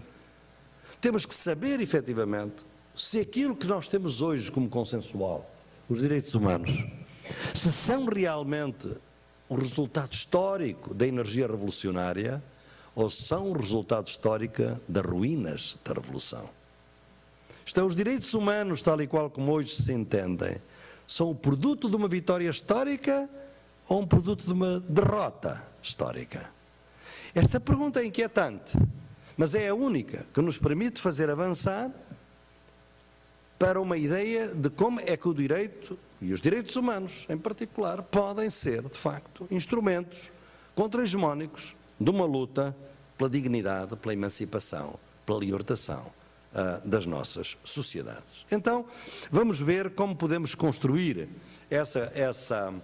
temos que saber efetivamente se aquilo que nós temos hoje como consensual, os direitos humanos, se são realmente o resultado histórico da energia revolucionária ou são o resultado histórico das ruínas da Revolução. Isto é, os direitos humanos, tal e qual como hoje se entendem, são o produto de uma vitória histórica ou um produto de uma derrota histórica? Esta pergunta é inquietante, mas é a única que nos permite fazer avançar para uma ideia de como é que o direito, e os direitos humanos em particular, podem ser, de facto, instrumentos contra-hegemónicos de uma luta pela dignidade, pela emancipação, pela libertação das nossas sociedades. Então, vamos ver como podemos construir essa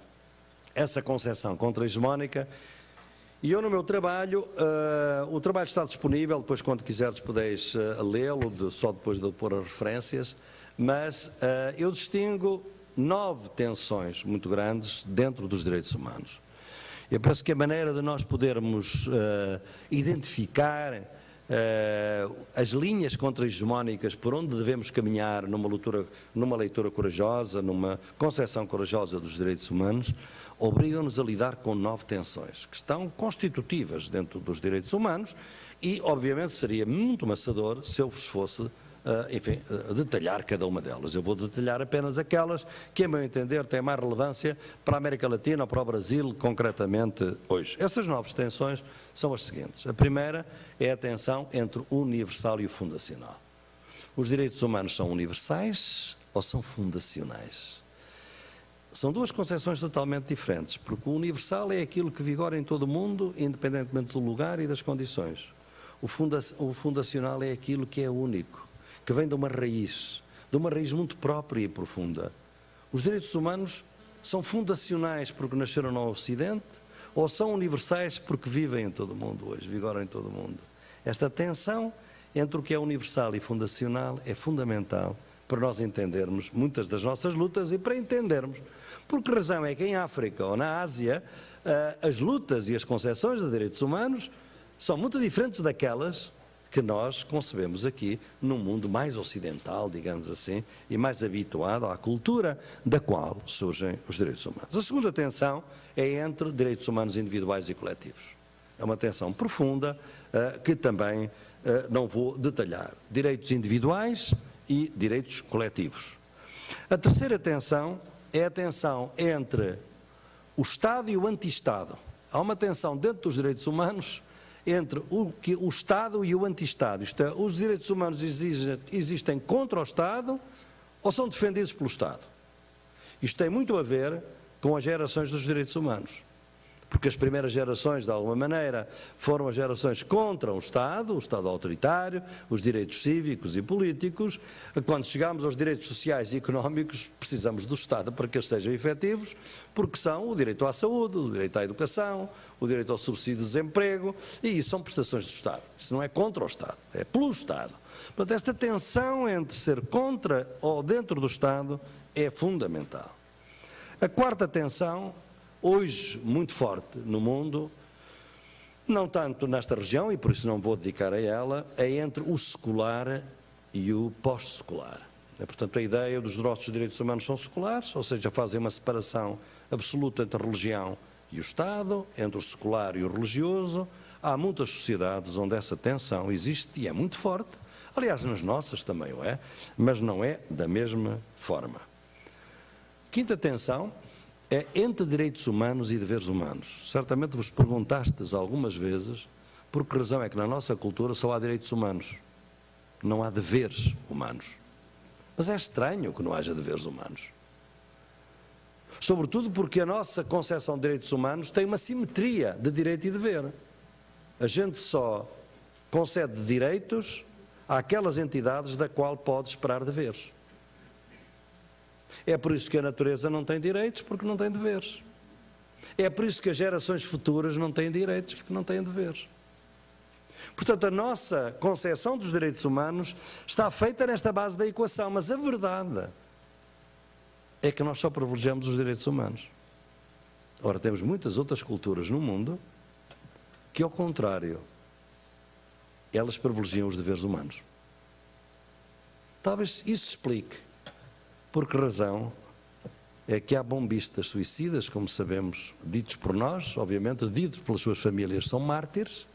concepção contra-hegemónica. E eu, no meu trabalho, o trabalho está disponível, depois quando quiseres podeis lê-lo, só depois de eu pôr as referências, mas eu distingo 9 tensões muito grandes dentro dos direitos humanos. Eu penso que a maneira de nós podermos identificar as linhas contra-hegemónicas por onde devemos caminhar numa leitura corajosa, numa concepção corajosa dos direitos humanos, obrigam-nos a lidar com 9 tensões, que estão constitutivas dentro dos direitos humanos e, obviamente, seria muito maçador se eu vos fosse enfim, detalhar cada uma delas. Eu vou detalhar apenas aquelas que, a meu entender, têm mais relevância para a América Latina ou para o Brasil, concretamente hoje. Essas 9 tensões são as seguintes. A primeira é a tensão entre o universal e o fundacional. Os direitos humanos são universais ou são fundacionais? são duas concepções totalmente diferentes, porque o universal é aquilo que vigora em todo o mundo, independentemente do lugar e das condições. O fundacional é aquilo que é único, que vem de uma raiz muito própria e profunda. Os direitos humanos são fundacionais porque nasceram no Ocidente, ou são universais porque vivem em todo o mundo hoje, vigoram em todo o mundo. Esta tensão entre o que é universal e fundacional é fundamental para nós entendermos muitas das nossas lutas e para entendermos por que razão é que em África ou na Ásia as lutas e as concepções de direitos humanos são muito diferentes daquelas que nós concebemos aqui num mundo mais ocidental, digamos assim, e mais habituado à cultura da qual surgem os direitos humanos. A segunda tensão é entre direitos humanos individuais e coletivos. É uma tensão profunda que também não vou detalhar. Direitos individuais e direitos coletivos. A terceira tensão é a tensão entre o Estado e o anti-Estado. Há uma tensão dentro dos direitos humanos entre o Estado e o anti-Estado. Isto é, os direitos humanos existem contra o Estado ou são defendidos pelo Estado. Isto tem muito a ver com as gerações dos direitos humanos. Porque as primeiras gerações, de alguma maneira, foram as gerações contra o Estado autoritário, os direitos cívicos e políticos. Quando chegamos aos direitos sociais e económicos, precisamos do Estado para que eles sejam efetivos, porque são o direito à saúde, o direito à educação, o direito ao subsídio de desemprego, e isso são prestações do Estado. Isso não é contra o Estado, é pelo Estado. Portanto, esta tensão entre ser contra ou dentro do Estado é fundamental. A quarta tensão, hoje muito forte no mundo, não tanto nesta região, e por isso não vou dedicar a ela, é entre o secular e o pós-secular. Portanto, a ideia dos nossos direitos humanos são seculares, ou seja, fazem uma separação absoluta entre a religião e o Estado, entre o secular e o religioso. Há muitas sociedades onde essa tensão existe e é muito forte, aliás, nas nossas também o é, mas não é da mesma forma. Quinta tensão é entre direitos humanos e deveres humanos. Certamente vos perguntastes algumas vezes por que razão é que na nossa cultura só há direitos humanos, não há deveres humanos. Mas é estranho que não haja deveres humanos. Sobretudo porque a nossa concepção de direitos humanos tem uma simetria de direito e dever. A gente só concede direitos àquelas entidades da qual pode esperar deveres. É por isso que a natureza não tem direitos, porque não tem deveres. É por isso que as gerações futuras não têm direitos, porque não têm deveres. Portanto, a nossa concepção dos direitos humanos está feita nesta base da equação, mas a verdade é que nós só privilegiamos os direitos humanos. Ora, temos muitas outras culturas no mundo que, ao contrário, elas privilegiam os deveres humanos. Talvez isso explique por que razão é que há bombistas suicidas, como sabemos, ditos por nós, obviamente, ditos pelas suas famílias, são mártires,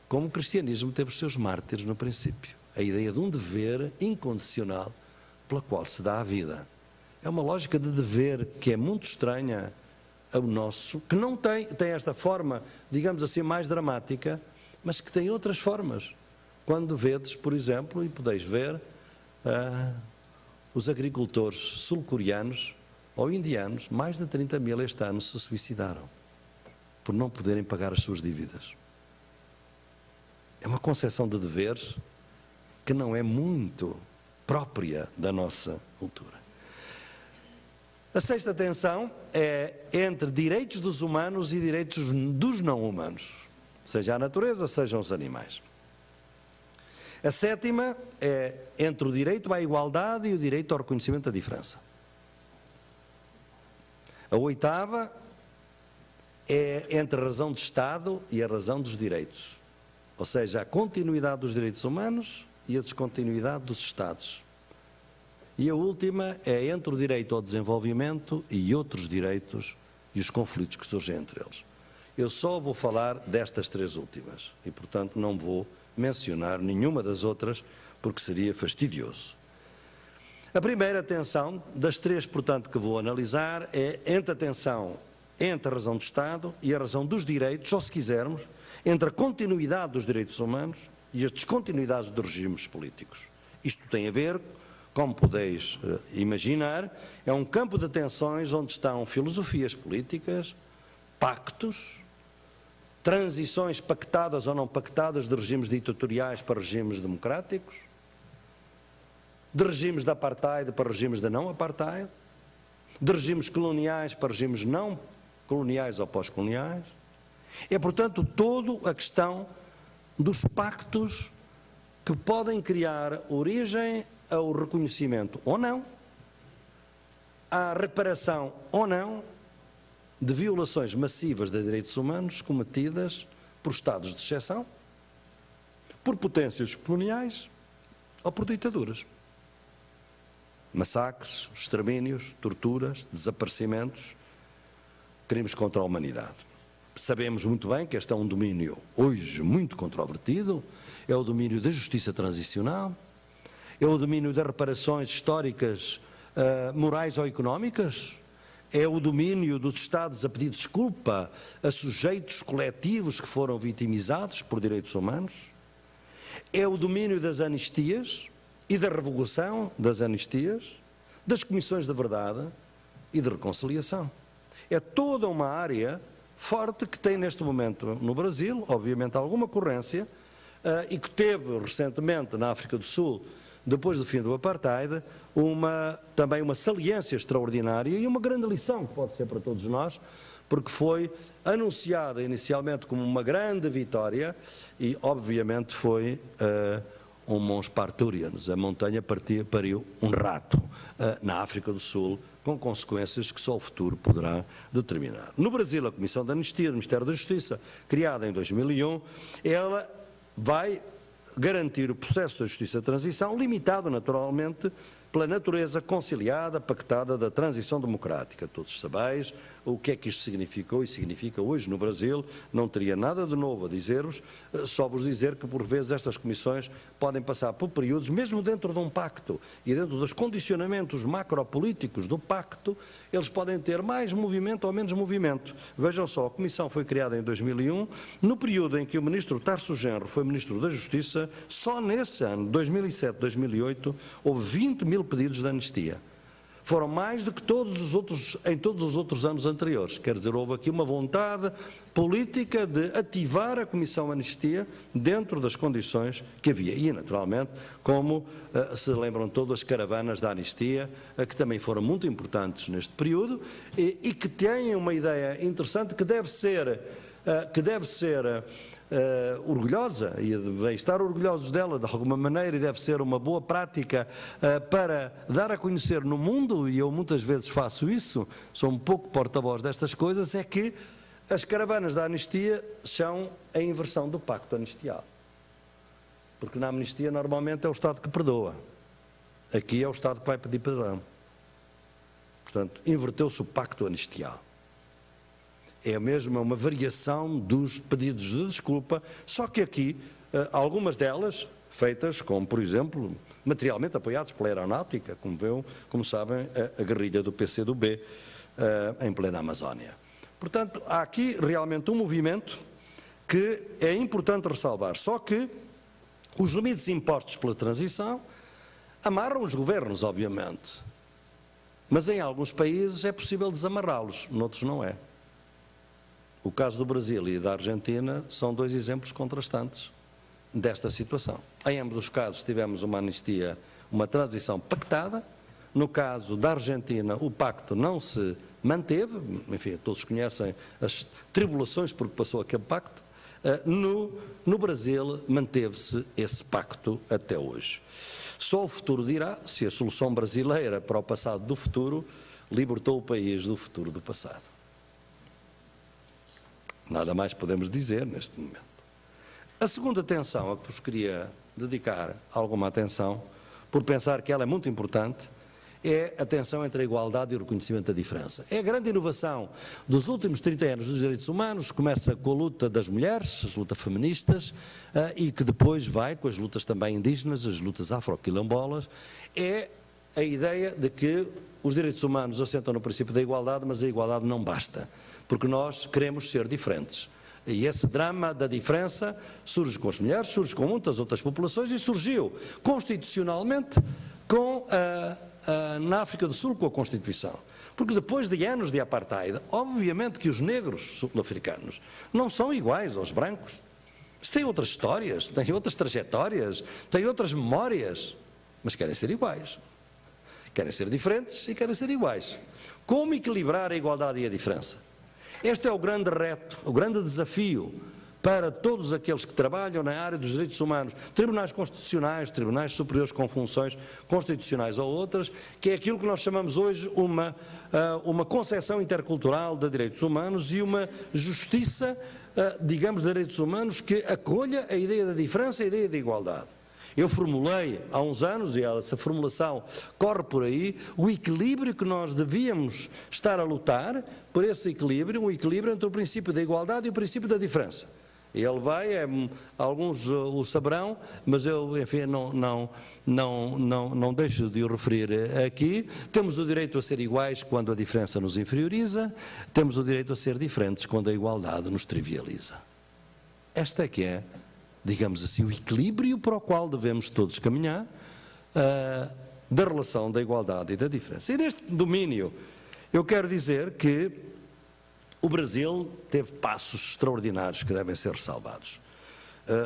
como o cristianismo teve os seus mártires no princípio. A ideia de um dever incondicional pela qual se dá a vida. É uma lógica de dever que é muito estranha ao nosso, que não tem esta forma, digamos assim, mais dramática, mas que tem outras formas. Quando vedes, por exemplo, e podeis ver, os agricultores sul-coreanos ou indianos, mais de 30 mil este ano se suicidaram por não poderem pagar as suas dívidas. É uma concepção de deveres que não é muito própria da nossa cultura. A sexta tensão é entre direitos dos humanos e direitos dos não humanos, seja a natureza, sejam os animais. A sétima é entre o direito à igualdade e o direito ao reconhecimento da diferença. A oitava é entre a razão de Estado e a razão dos direitos. Ou seja, a continuidade dos direitos humanos e a descontinuidade dos Estados. E a última é entre o direito ao desenvolvimento e outros direitos e os conflitos que surgem entre eles. Eu só vou falar destas três últimas e, portanto, não vou mencionar nenhuma das outras, porque seria fastidioso. A primeira tensão, das três, portanto, que vou analisar, é entre a tensão entre a razão do Estado e a razão dos direitos, ou se quisermos, entre a continuidade dos direitos humanos e as descontinuidades dos regimes políticos. Isto tem a ver como podeis imaginar, é um campo de tensões onde estão filosofias políticas, pactos, transições pactadas ou não pactadas de regimes ditatoriais para regimes democráticos, de regimes de apartheid para regimes de não apartheid, de regimes coloniais para regimes não coloniais ou pós-coloniais. É, portanto, toda a questão dos pactos que podem criar origem ao reconhecimento ou não, à reparação ou não, de violações massivas de direitos humanos cometidas por Estados de exceção, por potências coloniais ou por ditaduras. Massacres, extermínios, torturas, desaparecimentos, crimes contra a humanidade. Sabemos muito bem que este é um domínio hoje muito controvertido, é o domínio da justiça transicional, é o domínio das reparações históricas, morais ou económicas, é o domínio dos Estados a pedir desculpa a sujeitos coletivos que foram vitimizados por direitos humanos, é o domínio das anistias e da revogação das anistias, das comissões de verdade e de reconciliação. É toda uma área forte que tem neste momento no Brasil, obviamente alguma ocorrência, e que teve recentemente na África do Sul, depois do fim do apartheid, também uma saliência extraordinária e uma grande lição que pode ser para todos nós, porque foi anunciada inicialmente como uma grande vitória e obviamente foi um mons parturiens, a montanha pariu um rato na África do Sul, com consequências que só o futuro poderá determinar. No Brasil, a Comissão de Anistia do Ministério da Justiça, criada em 2001, ela vai garantir o processo da justiça de transição, limitado naturalmente pela natureza conciliada, pactada da transição democrática. Todos sabeis o que é que isto significou e significa hoje no Brasil. Não teria nada de novo a dizer-vos, só vos dizer que por vezes estas comissões podem passar por períodos, mesmo dentro de um pacto e dentro dos condicionamentos macropolíticos do pacto, eles podem ter mais movimento ou menos movimento. Vejam só, a comissão foi criada em 2001, no período em que o ministro Tarso Genro foi ministro da Justiça, só nesse ano, 2007-2008, houve 20 mil pedidos de anistia. Foram mais do que em todos os outros anos anteriores. Quer dizer, houve aqui uma vontade política de ativar a Comissão de Anistia dentro das condições que havia. E, naturalmente, como se lembram todas as caravanas da anistia, que também foram muito importantes neste período e que têm uma ideia interessante que deve ser orgulhosa, e devem estar orgulhosos dela de alguma maneira, e deve ser uma boa prática para dar a conhecer no mundo, e eu muitas vezes faço isso, sou um pouco porta-voz destas coisas, é que as caravanas da anistia são a inversão do pacto anistial. Porque na amnistia normalmente é o Estado que perdoa, aqui é o Estado que vai pedir perdão. Portanto, inverteu-se o pacto anistial. É mesmo uma variação dos pedidos de desculpa, só que aqui, algumas delas, feitas como, por exemplo, materialmente apoiados pela aeronáutica, como sabem, a guerrilha do PCdoB em plena Amazónia. Portanto, há aqui realmente um movimento que é importante ressalvar, só que os limites impostos pela transição amarram os governos, obviamente, mas em alguns países é possível desamarrá-los, noutros não é. O caso do Brasil e da Argentina são dois exemplos contrastantes desta situação. Em ambos os casos tivemos uma anistia, uma transição pactada. No caso da Argentina, o pacto não se manteve, enfim, todos conhecem as tribulações por que passou aquele pacto. No Brasil, manteve-se esse pacto até hoje. Só o futuro dirá se a solução brasileira para o passado do futuro libertou o país do futuro do passado. Nada mais podemos dizer neste momento. A segunda tensão a que vos queria dedicar alguma atenção, por pensar que ela é muito importante, é a tensão entre a igualdade e o reconhecimento da diferença. É a grande inovação dos últimos 30 anos dos direitos humanos, começa com a luta das mulheres, as lutas feministas, e que depois vai com as lutas também indígenas, as lutas afro-quilombolas, é a ideia de que os direitos humanos assentam no princípio da igualdade, mas a igualdade não basta, porque nós queremos ser diferentes. E esse drama da diferença surge com as mulheres, surge com muitas outras populações e surgiu constitucionalmente na África do Sul com a Constituição. Porque depois de anos de apartheid, obviamente que os negros sul-africanos não são iguais aos brancos. Têm outras histórias, têm outras trajetórias, têm outras memórias, mas querem ser iguais. Querem ser diferentes e querem ser iguais. Como equilibrar a igualdade e a diferença? Este é o grande reto, o grande desafio para todos aqueles que trabalham na área dos direitos humanos, tribunais constitucionais, tribunais superiores com funções constitucionais ou outras, que é aquilo que nós chamamos hoje uma concepção intercultural de direitos humanos e uma justiça, digamos, de direitos humanos que acolha a ideia da diferença e a ideia da igualdade. Eu formulei há uns anos, e essa formulação corre por aí, o equilíbrio que nós devíamos estar a lutar, por esse equilíbrio, um equilíbrio entre o princípio da igualdade e o princípio da diferença. Ele vai, alguns o saberão, mas eu, enfim, não deixo de o referir aqui. Temos o direito a ser iguais quando a diferença nos inferioriza, temos o direito a ser diferentes quando a igualdade nos trivializa. Esta é que é, digamos assim, o equilíbrio para o qual devemos todos caminhar, da relação da igualdade e da diferença. E neste domínio, eu quero dizer que o Brasil teve passos extraordinários que devem ser ressalvados.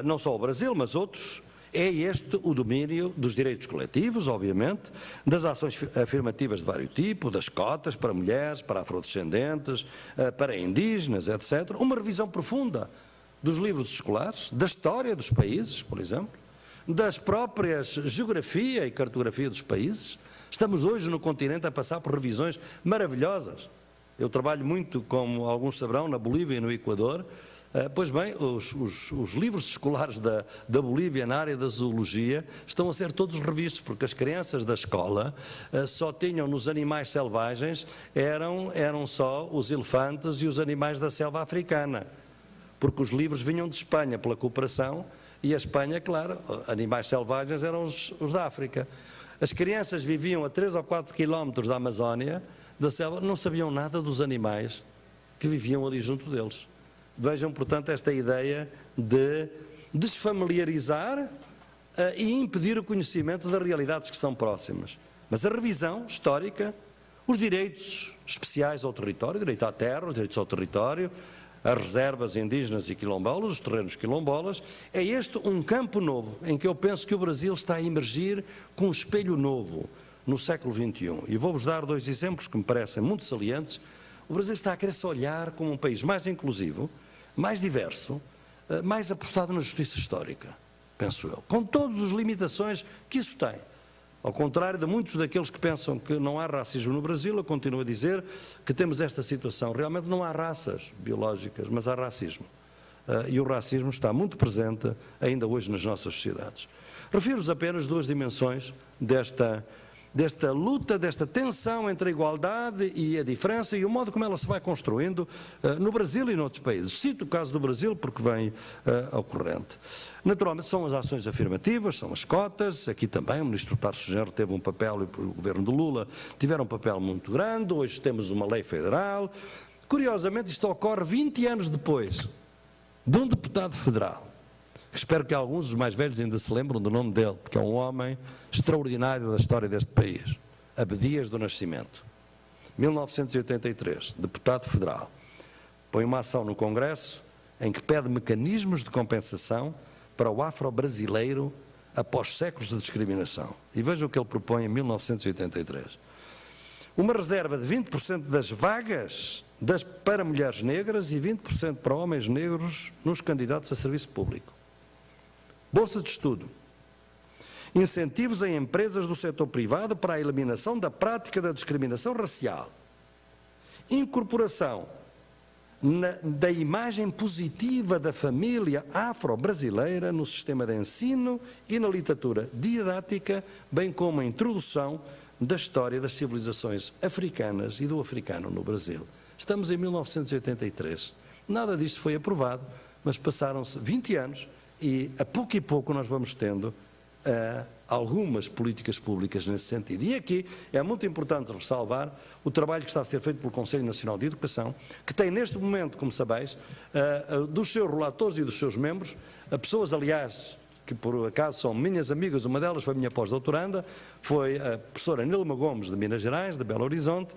Não só o Brasil, mas outros. É este o domínio dos direitos coletivos, obviamente, das ações afirmativas de vários tipos, das cotas para mulheres, para afrodescendentes, para indígenas, etc. Uma revisão profunda dos livros escolares, da história dos países, por exemplo, das próprias geografia e cartografia dos países. Estamos hoje no continente a passar por revisões maravilhosas. Eu trabalho muito, como alguns saberão, na Bolívia e no Equador. Pois bem, os livros escolares da Bolívia na área da zoologia estão a ser todos revistos, porque as crianças da escola só tinham nos animais selvagens, eram só os elefantes e os animais da selva africana, porque os livros vinham de Espanha pela cooperação, e a Espanha, claro, animais selvagens eram os da África. As crianças viviam a 3 ou 4 quilómetros da Amazónia, da selva, não sabiam nada dos animais que viviam ali junto deles. Vejam, portanto, esta ideia de desfamiliarizar e impedir o conhecimento das realidades que são próximas. Mas a revisão histórica, os direitos especiais ao território, direito à terra, os direitos ao território, as reservas indígenas e quilombolas, os terrenos quilombolas, é este um campo novo, em que eu penso que o Brasil está a emergir com um espelho novo no século XXI. E vou-vos dar 2 exemplos que me parecem muito salientes. O Brasil está a querer-se olhar como um país mais inclusivo, mais diverso, mais apostado na justiça histórica, penso eu, com todas as limitações que isso tem. Ao contrário de muitos daqueles que pensam que não há racismo no Brasil, eu continuo a dizer que temos esta situação. Realmente não há raças biológicas, mas há racismo. E o racismo está muito presente ainda hoje nas nossas sociedades. Refiro-vos apenas 2 dimensões desta luta, desta tensão entre a igualdade e a diferença e o modo como ela se vai construindo no Brasil e noutros países. Cito o caso do Brasil porque vem ao corrente. Naturalmente são as ações afirmativas, são as cotas, aqui também o ministro Tarso Genro teve um papel e o governo de Lula tiveram um papel muito grande, hoje temos uma lei federal. Curiosamente isto ocorre 20 anos depois de um deputado federal. Espero que alguns dos mais velhos ainda se lembram do nome dele, porque é um homem extraordinário da história deste país. Abdias do Nascimento, 1983, deputado federal, põe uma ação no Congresso em que pede mecanismos de compensação para o afro-brasileiro após séculos de discriminação. E vejam o que ele propõe em 1983. Uma reserva de 20% das vagas para mulheres negras e 20% para homens negros nos candidatos a serviço público. Bolsa de estudo. Incentivos em empresas do setor privado para a eliminação da prática da discriminação racial. Incorporação da imagem positiva da família afro-brasileira no sistema de ensino e na literatura didática, bem como a introdução da história das civilizações africanas e do africano no Brasil. Estamos em 1983. Nada disto foi aprovado, mas passaram-se 20 anos e pouco nós vamos tendo algumas políticas públicas nesse sentido. E aqui é muito importante ressalvar o trabalho que está a ser feito pelo Conselho Nacional de Educação, que tem neste momento, como sabeis, dos seus relatores e dos seus membros, pessoas, aliás, que por acaso são minhas amigas, uma delas foi minha pós-doutoranda, foi a professora Nilma Gomes, de Minas Gerais, de Belo Horizonte,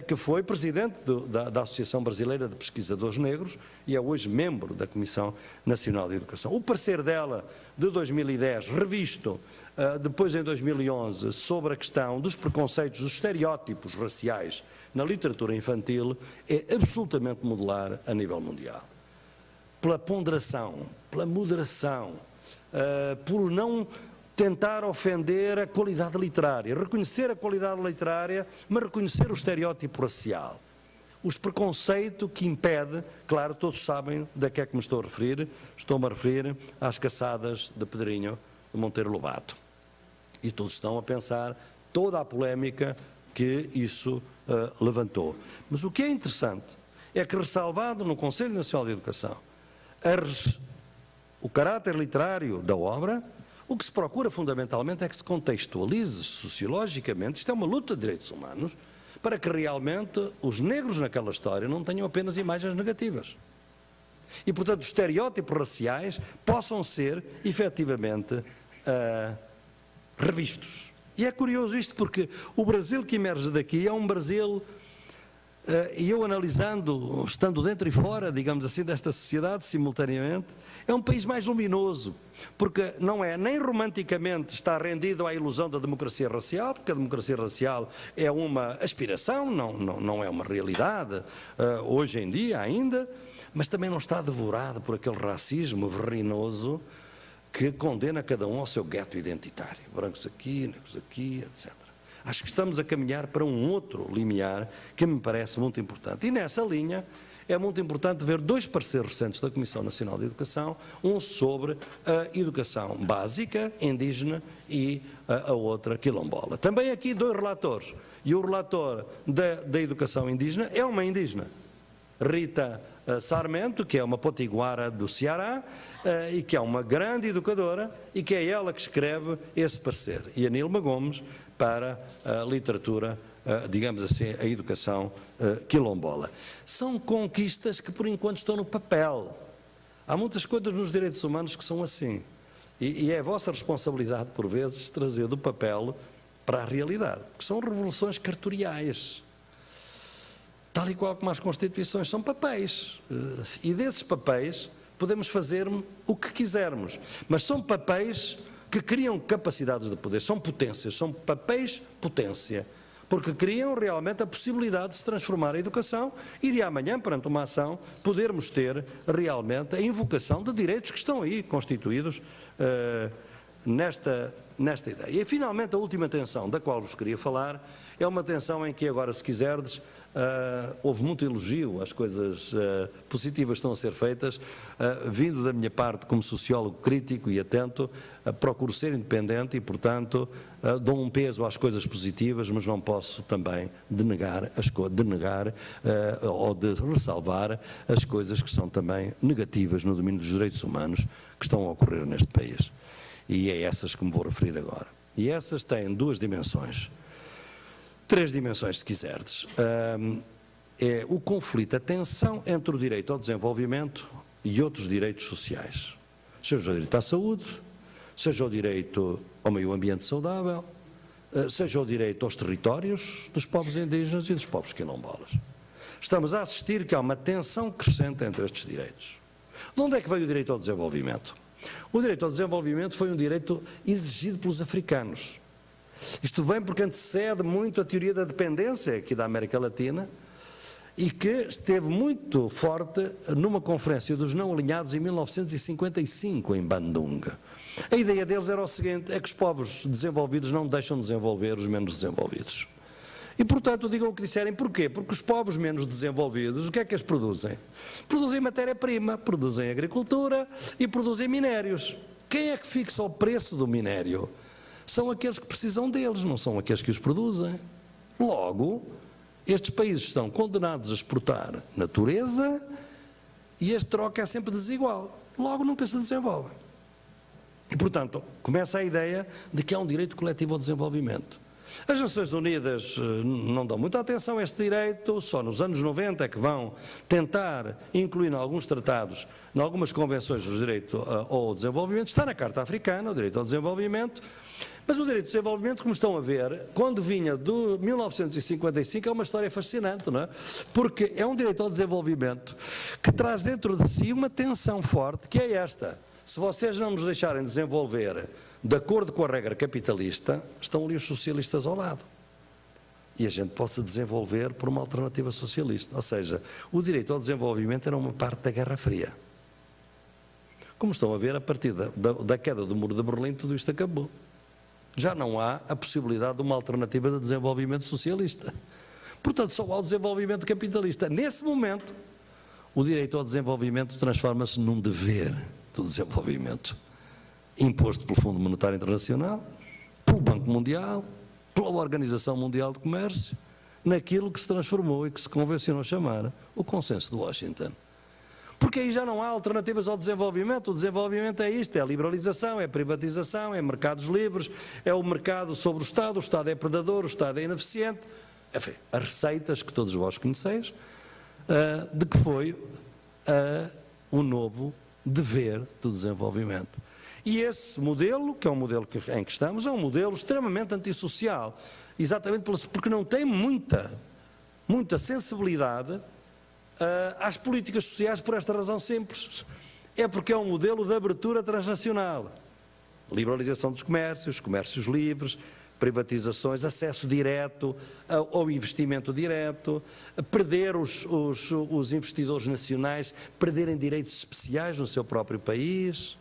que foi presidente da Associação Brasileira de Pesquisadores Negros e é hoje membro da Comissão Nacional de Educação. O parecer dela, de 2010, revisto depois em 2011, sobre a questão dos preconceitos, dos estereótipos raciais na literatura infantil, é absolutamente modular a nível mundial. Pela ponderação, pela moderação, por não tentar ofender a qualidade literária, reconhecer a qualidade literária, mas reconhecer o estereótipo racial. Os preconceitos que impede, claro, todos sabem de que é que me estou a referir, estou-me a referir às caçadas de Pedrinho de Monteiro Lobato. E todos estão a pensar toda a polémica que isso levantou. Mas o que é interessante é que, ressalvado no Conselho Nacional de Educação o caráter literário da obra, o que se procura fundamentalmente é que se contextualize sociologicamente, isto é uma luta de direitos humanos, para que realmente os negros naquela história não tenham apenas imagens negativas. E, portanto, os estereótipos raciais possam ser, efetivamente, revistos. E é curioso isto porque o Brasil que emerge daqui é um Brasil, e eu analisando, estando dentro e fora, digamos assim, desta sociedade simultaneamente, é um país mais luminoso, porque não é nem romanticamente está rendido à ilusão da democracia racial, porque a democracia racial é uma aspiração, não é uma realidade hoje em dia ainda, mas também não está devorado por aquele racismo verrinoso que condena cada um ao seu gueto identitário, brancos aqui, negros aqui, etc. Acho que estamos a caminhar para um outro limiar que me parece muito importante. E nessa linha é muito importante ver dois pareceres recentes da Comissão Nacional de Educação, um sobre a educação básica, indígena, e a outra quilombola. Também aqui dois relatores, e o relator da educação indígena é uma indígena, Rita Sarmento, que é uma potiguara do Ceará, e que é uma grande educadora, e que é ela que escreve esse parecer, e a Nilma Gomes para a literatura, digamos assim, a educação quilombola. São conquistas que por enquanto estão no papel. Há muitas coisas nos direitos humanos que são assim, e é a vossa responsabilidade por vezes trazer do papel para a realidade, que são revoluções cartoriais. Tal e qual como as constituições são papéis, e desses papéis podemos fazer o que quisermos, mas são papéis que criam capacidades de poder, são potências, são papéis potência, porque criam realmente a possibilidade de se transformar a educação e de amanhã, perante uma ação, podermos ter realmente a invocação de direitos que estão aí constituídos nesta ideia. E finalmente a última tensão da qual vos queria falar é uma tensão em que agora, se quiserdes, houve muito elogio, as coisas positivas estão a ser feitas, vindo da minha parte como sociólogo crítico e atento, procuro ser independente e, portanto, dou um peso às coisas positivas, mas não posso também denegar ou de ressalvar as coisas que são também negativas no domínio dos direitos humanos que estão a ocorrer neste país. E é essas que me vou referir agora. E essas têm duas dimensões. Três dimensões, se quiserdes. É o conflito, a tensão entre o direito ao desenvolvimento e outros direitos sociais. Seja o direito à saúde, seja o direito ao meio ambiente saudável, seja o direito aos territórios dos povos indígenas e dos povos quilombolas. Estamos a assistir que há uma tensão crescente entre estes direitos. De onde é que veio o direito ao desenvolvimento? O direito ao desenvolvimento foi um direito exigido pelos africanos. Isto vem porque antecede muito a teoria da dependência aqui da América Latina e que esteve muito forte numa conferência dos não alinhados em 1955 em Bandung. A ideia deles era o seguinte, é que os povos desenvolvidos não deixam de desenvolver os menos desenvolvidos. E, portanto, digam o que disserem. Porquê? Porque os povos menos desenvolvidos, o que é que eles produzem? Produzem matéria-prima, produzem agricultura e produzem minérios. Quem é que fixa o preço do minério? São aqueles que precisam deles, não são aqueles que os produzem. Logo, estes países estão condenados a exportar natureza e este troca é sempre desigual. Logo, nunca se desenvolvem. E, portanto, começa a ideia de que há um direito coletivo ao desenvolvimento. As Nações Unidas não dão muita atenção a este direito, só nos anos 90 é que vão tentar incluir em alguns tratados, em algumas convenções do direito ao desenvolvimento. Está na Carta Africana, o direito ao desenvolvimento, mas o direito ao desenvolvimento, como estão a ver, quando vinha de 1955, é uma história fascinante, não é? Porque é um direito ao desenvolvimento que traz dentro de si uma tensão forte, que é esta: se vocês não nos deixarem desenvolver de acordo com a regra capitalista, estão ali os socialistas ao lado. E a gente pode se desenvolver por uma alternativa socialista. Ou seja, o direito ao desenvolvimento era uma parte da Guerra Fria. Como estão a ver, a partir da queda do Muro de Berlim, tudo isto acabou. Já não há a possibilidade de uma alternativa de desenvolvimento socialista. Portanto, só há o desenvolvimento capitalista. Nesse momento, o direito ao desenvolvimento transforma-se num dever do desenvolvimento, imposto pelo Fundo Monetário Internacional, pelo Banco Mundial, pela Organização Mundial de Comércio, naquilo que se transformou e que se convencionou chamar o Consenso de Washington. Porque aí já não há alternativas ao desenvolvimento. O desenvolvimento é isto: é a liberalização, é a privatização, é mercados livres, é o mercado sobre o Estado é predador, o Estado é ineficiente. Enfim, as receitas que todos vós conheceis, de que foi o novo dever do desenvolvimento. E esse modelo, que é o modelo em que estamos, é um modelo extremamente antissocial, exatamente porque não tem muita sensibilidade às políticas sociais, por esta razão simples: é porque é um modelo de abertura transnacional, liberalização dos comércios, comércios livres, privatizações, acesso direto ao investimento direto, perder os investidores nacionais, perderem direitos especiais no seu próprio país.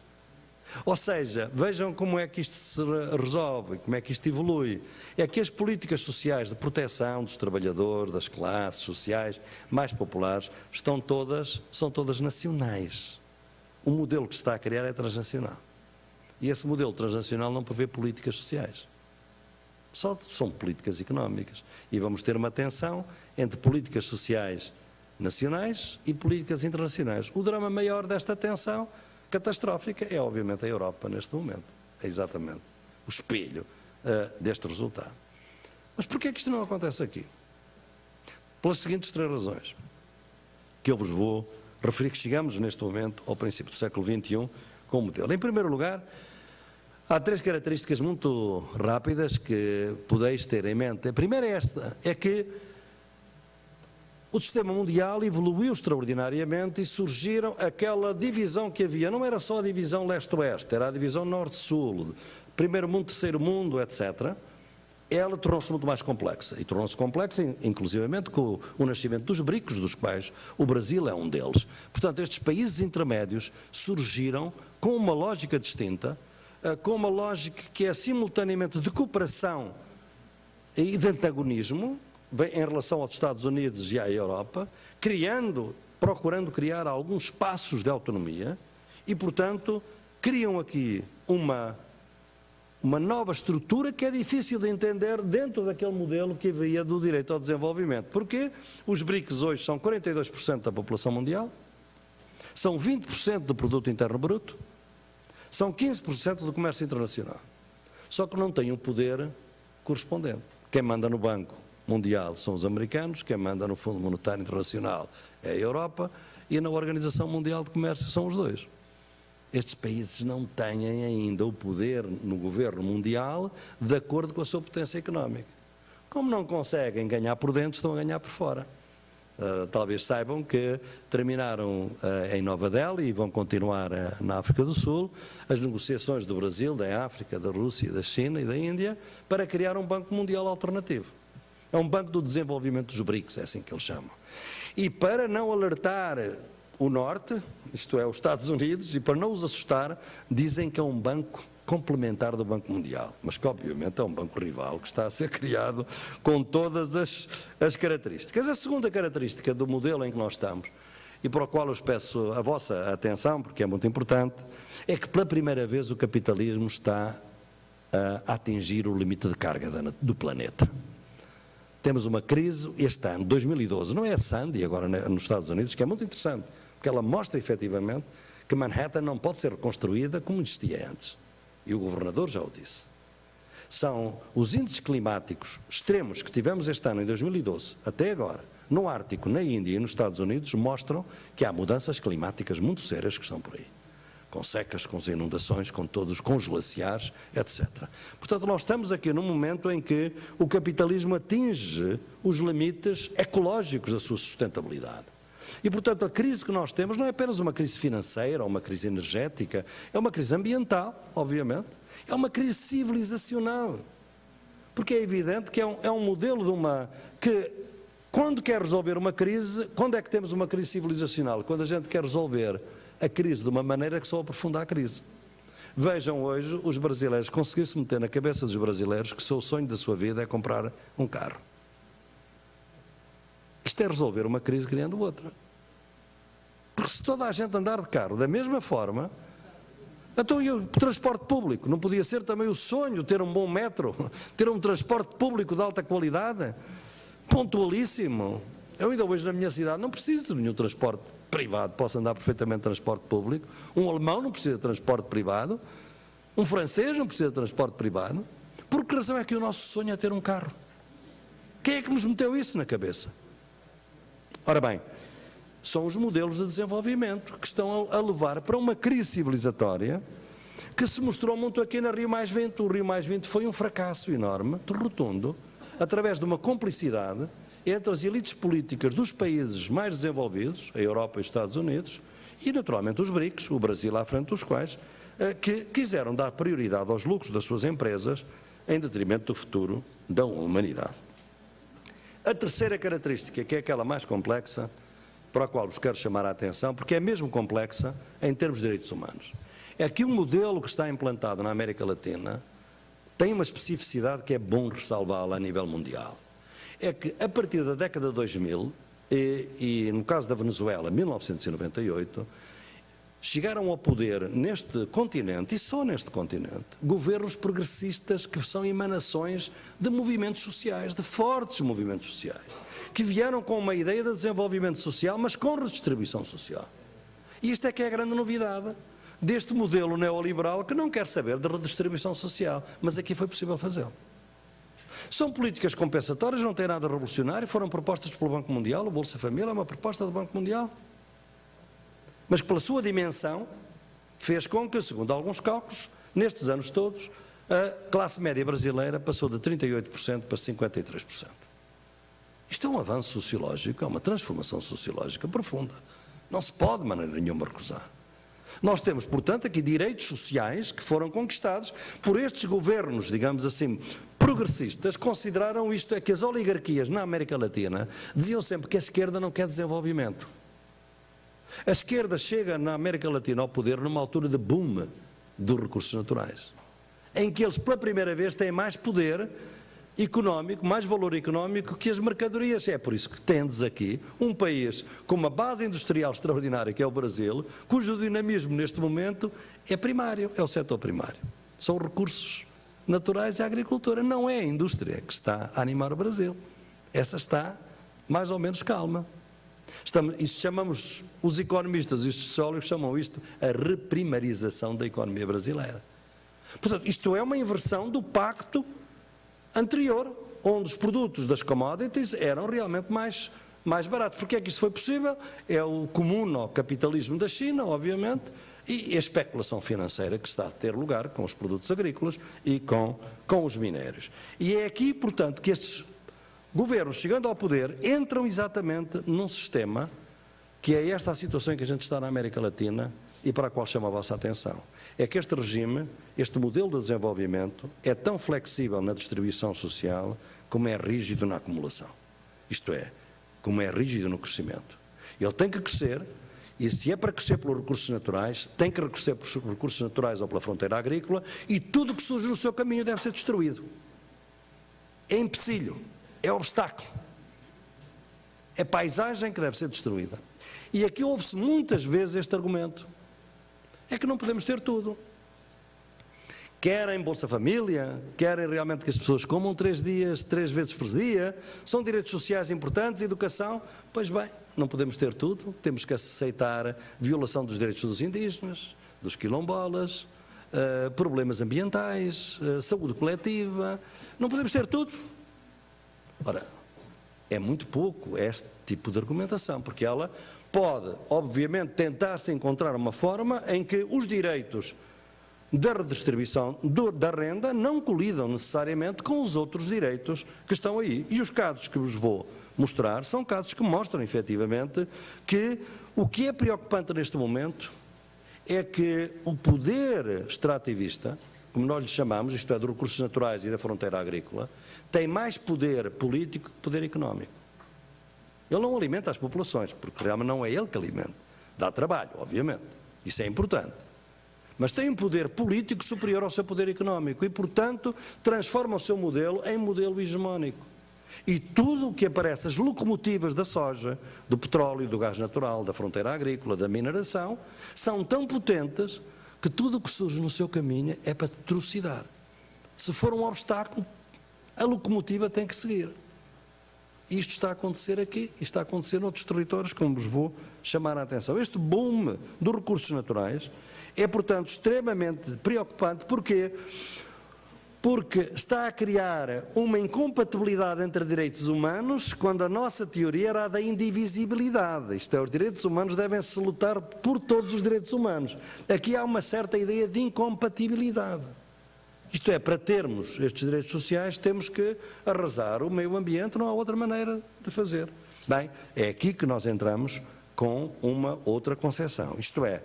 Ou seja, vejam como é que isto se resolve, como é que isto evolui. É que as políticas sociais de proteção dos trabalhadores, das classes sociais mais populares, são todas nacionais. O modelo que se está a criar é transnacional. E esse modelo transnacional não prevê políticas sociais. Só são políticas económicas. E vamos ter uma tensão entre políticas sociais nacionais e políticas internacionais. O drama maior desta tensão catastrófica é, obviamente, a Europa neste momento. É exatamente o espelho deste resultado. Mas porquê é que isto não acontece aqui? Pelas seguintes 3 razões, que eu vos vou referir, que chegamos neste momento ao princípio do século XXI com o modelo. Em primeiro lugar, há 3 características muito rápidas que podeis ter em mente. A primeira é esta: é que o sistema mundial evoluiu extraordinariamente e surgiram aquela divisão que havia. Não era só a divisão leste-oeste, era a divisão norte-sul, primeiro mundo, terceiro mundo, etc. Ela tornou-se muito mais complexa. E tornou-se complexa, inclusivamente, com o nascimento dos BRICS, dos quais o Brasil é um deles. Portanto, estes países intermédios surgiram com uma lógica distinta, com uma lógica que é simultaneamente de cooperação e de antagonismo em relação aos Estados Unidos e à Europa, procurando criar alguns espaços de autonomia e, portanto, criam aqui uma nova estrutura que é difícil de entender dentro daquele modelo que havia do direito ao desenvolvimento. Porque os BRICS hoje são 42% da população mundial, são 20% do produto interno bruto, são 15% do comércio internacional. Só que não têm o poder correspondente. Quem manda no Banco Mundial são os americanos, quem manda no Fundo Monetário Internacional é a Europa e na Organização Mundial de Comércio são os 2. Estes países não têm ainda o poder no governo mundial de acordo com a sua potência económica. Como não conseguem ganhar por dentro, estão a ganhar por fora. Talvez saibam que terminaram em Nova Delhi e vão continuar na África do Sul as negociações do Brasil, da África, da Rússia, da China e da Índia para criar um Banco Mundial alternativo. É um banco do desenvolvimento dos BRICS, é assim que eles chamam. E para não alertar o Norte, isto é, os Estados Unidos, e para não os assustar, dizem que é um banco complementar do Banco Mundial, mas que obviamente é um banco rival que está a ser criado com todas as características. A segunda característica do modelo em que nós estamos, e para o qual eu peço a vossa atenção, porque é muito importante, é que pela primeira vez o capitalismo está a atingir o limite de carga do planeta. Temos uma crise este ano, 2012, não é a Sandy agora nos Estados Unidos, que é muito interessante, porque ela mostra efetivamente que Manhattan não pode ser reconstruída como existia antes. E o governador já o disse. são os índices climáticos extremos que tivemos este ano, em 2012, até agora, no Ártico, na Índia e nos Estados Unidos, mostram que há mudanças climáticas muito sérias que estão por aí. Com secas, com inundações, com os glaciares, etc. Portanto, nós estamos aqui num momento em que o capitalismo atinge os limites ecológicos da sua sustentabilidade. E, portanto, a crise que nós temos não é apenas uma crise financeira ou uma crise energética, é uma crise ambiental, obviamente, é uma crise civilizacional. Porque é evidente que é um modelo de uma... que quando quer resolver uma crise, quando é que temos uma crise civilizacional? Quando a gente quer resolver a crise de uma maneira que só aprofunda a crise. Vejam hoje os brasileiros, conseguiu-se meter na cabeça dos brasileiros que o sonho da sua vida é comprar um carro. Isto é resolver uma crise criando outra. Porque se toda a gente andar de carro da mesma forma, então e o transporte público? Não podia ser também o sonho ter um bom metro, ter um transporte público de alta qualidade, pontualíssimo? Eu ainda hoje na minha cidade não preciso de nenhum transporte privado, posso andar perfeitamente de transporte público. Um alemão não precisa de transporte privado, um francês não precisa de transporte privado. Por que razão é que o nosso sonho é ter um carro? Quem é que nos meteu isso na cabeça? Ora bem, são os modelos de desenvolvimento que estão a levar para uma crise civilizatória que se mostrou muito aqui na Rio +20. O Rio +20 foi um fracasso enorme, rotundo, através de uma cumplicidade entre as elites políticas dos países mais desenvolvidos, a Europa e os Estados Unidos, e naturalmente os BRICS, o Brasil à frente dos quais, que quiseram dar prioridade aos lucros das suas empresas em detrimento do futuro da humanidade. A terceira característica, que é aquela mais complexa, para a qual vos quero chamar a atenção, porque é mesmo complexa em termos de direitos humanos, é que o modelo que está implantado na América Latina tem uma especificidade que é bom ressalvá-la a nível mundial. É que a partir da década de 2000, e no caso da Venezuela, 1998, chegaram ao poder neste continente, e só neste continente, governos progressistas que são emanações de movimentos sociais, de fortes movimentos sociais, que vieram com uma ideia de desenvolvimento social, mas com redistribuição social. E isto é que é a grande novidade deste modelo neoliberal que não quer saber de redistribuição social, mas aqui foi possível fazê-lo. São políticas compensatórias, não têm nada revolucionário, foram propostas pelo Banco Mundial, o Bolsa Família é uma proposta do Banco Mundial. Mas que pela sua dimensão fez com que, segundo alguns cálculos, nestes anos todos, a classe média brasileira passou de 38% para 53%. Isto é um avanço sociológico, é uma transformação sociológica profunda. Não se pode de maneira nenhuma recusar. Nós temos, portanto, aqui direitos sociais que foram conquistados por estes governos, digamos assim, progressistas, consideraram isto, é que as oligarquias na América Latina diziam sempre que a esquerda não quer desenvolvimento. A esquerda chega na América Latina ao poder numa altura de boom dos recursos naturais, em que eles pela primeira vez têm mais poder económico, mais valor económico que as mercadorias. É por isso que tendes aqui um país com uma base industrial extraordinária, que é o Brasil, cujo dinamismo neste momento é primário, é o setor primário. São recursos naturais e a agricultura. Não é a indústria que está a animar o Brasil. Essa está mais ou menos calma. Isso chamamos, os economistas e os sociólogos chamam isto a reprimarização da economia brasileira. Portanto, isto é uma inversão do pacto anterior, onde os produtos das commodities eram realmente mais baratos. Porque é que isso foi possível? É o comum ao capitalismo da China, obviamente, e a especulação financeira que está a ter lugar com os produtos agrícolas e com os minérios. E é aqui, portanto, que estes governos, chegando ao poder, entram exatamente num sistema que é esta a situação em que a gente está na América Latina e para a qual chamo a vossa atenção. É que este regime, este modelo de desenvolvimento, é tão flexível na distribuição social como é rígido na acumulação. Isto é, como é rígido no crescimento. Ele tem que crescer, e se é para crescer pelos recursos naturais, tem que crescer pelos recursos naturais ou pela fronteira agrícola, e tudo que surge no seu caminho deve ser destruído. É empecilho, é obstáculo, é paisagem que deve ser destruída. E aqui ouve-se muitas vezes este argumento. É que não podemos ter tudo. Querem Bolsa Família, querem realmente que as pessoas comam 3 vezes por dia, são direitos sociais importantes, educação. Pois bem, não podemos ter tudo, temos que aceitar violação dos direitos dos indígenas, dos quilombolas, problemas ambientais, saúde coletiva. Não podemos ter tudo. Ora, é muito pouco este tipo de argumentação, porque ela pode, obviamente, tentar-se encontrar uma forma em que os direitos da redistribuição da renda não colidam necessariamente com os outros direitos que estão aí. E os casos que vos vou mostrar são casos que mostram, efetivamente, que o que é preocupante neste momento é que o poder extrativista, como nós lhe chamamos, isto é, dos recursos naturais e da fronteira agrícola, tem mais poder político que poder económico. Ele não alimenta as populações, porque realmente não é ele que alimenta. Dá trabalho, obviamente. Isso é importante. Mas tem um poder político superior ao seu poder económico e, portanto, transforma o seu modelo em modelo hegemónico. E tudo o que aparece, as locomotivas da soja, do petróleo, do gás natural, da fronteira agrícola, da mineração, são tão potentes que tudo o que surge no seu caminho é para trucidar. Se for um obstáculo, a locomotiva tem que seguir. Isto está a acontecer aqui e está a acontecer noutros territórios, como vos vou chamar a atenção. Este boom dos recursos naturais é, portanto, extremamente preocupante. Porquê? Porque está a criar uma incompatibilidade entre direitos humanos, quando a nossa teoria era a da indivisibilidade. Isto é, os direitos humanos devem-se lutar por todos os direitos humanos. Aqui há uma certa ideia de incompatibilidade. Isto é, para termos estes direitos sociais, temos que arrasar o meio ambiente, não há outra maneira de fazer. Bem, é aqui que nós entramos com uma outra concepção. Isto é,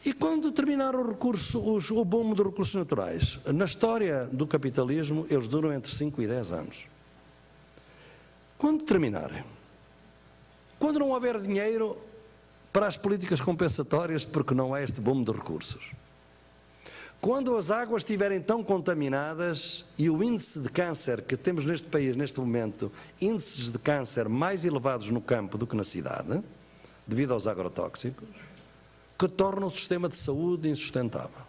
e quando terminar o boom dos recursos naturais? Na história do capitalismo, eles duram entre 5 e 10 anos. Quando terminarem? Quando não houver dinheiro para as políticas compensatórias, porque não há este boom de recursos. Quando as águas estiverem tão contaminadas e o índice de câncer que temos neste país, neste momento, índices de câncer mais elevados no campo do que na cidade, devido aos agrotóxicos, que tornam o sistema de saúde insustentável.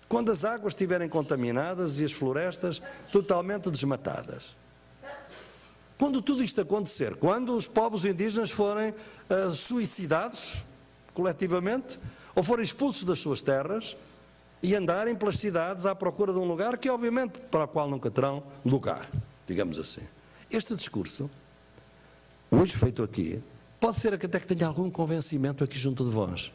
Quando as águas estiverem contaminadas e as florestas totalmente desmatadas. Quando tudo isto acontecer, quando os povos indígenas forem suicidados coletivamente, ou forem expulsos das suas terras e andarem pelas cidades à procura de um lugar que, obviamente, para o qual nunca terão lugar, digamos assim. Este discurso, hoje feito aqui, pode ser que até que tenha algum convencimento aqui junto de vós,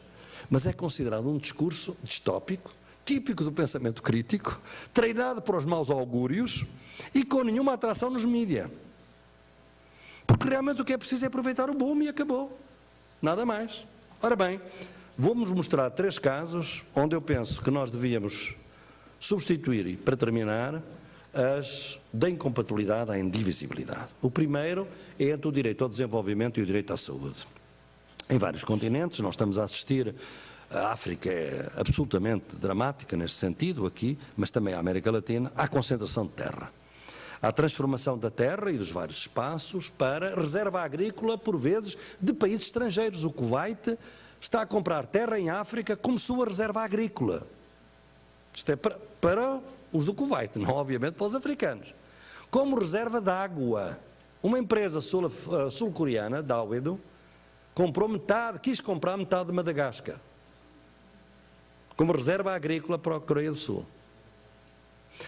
mas é considerado um discurso distópico, típico do pensamento crítico, treinado para os maus augúrios e com nenhuma atração nos mídia. Porque realmente o que é preciso é aproveitar o boom e acabou. Nada mais. Ora bem, vou-vos mostrar 3 casos onde eu penso que nós devíamos substituir, e para terminar, as da incompatibilidade à indivisibilidade. O primeiro é entre o direito ao desenvolvimento e o direito à saúde. Em vários continentes, nós estamos a assistir, a África é absolutamente dramática neste sentido aqui, mas também a América Latina, à concentração de terra. À transformação da terra e dos vários espaços para reserva agrícola, por vezes, de países estrangeiros. O Kuwait está a comprar terra em África como sua reserva agrícola. Isto é para os do Kuwait, não obviamente para os africanos. Como reserva de água. Uma empresa sul-coreana, Daewoo, quis comprar metade de Madagascar, como reserva agrícola para a Coreia do Sul.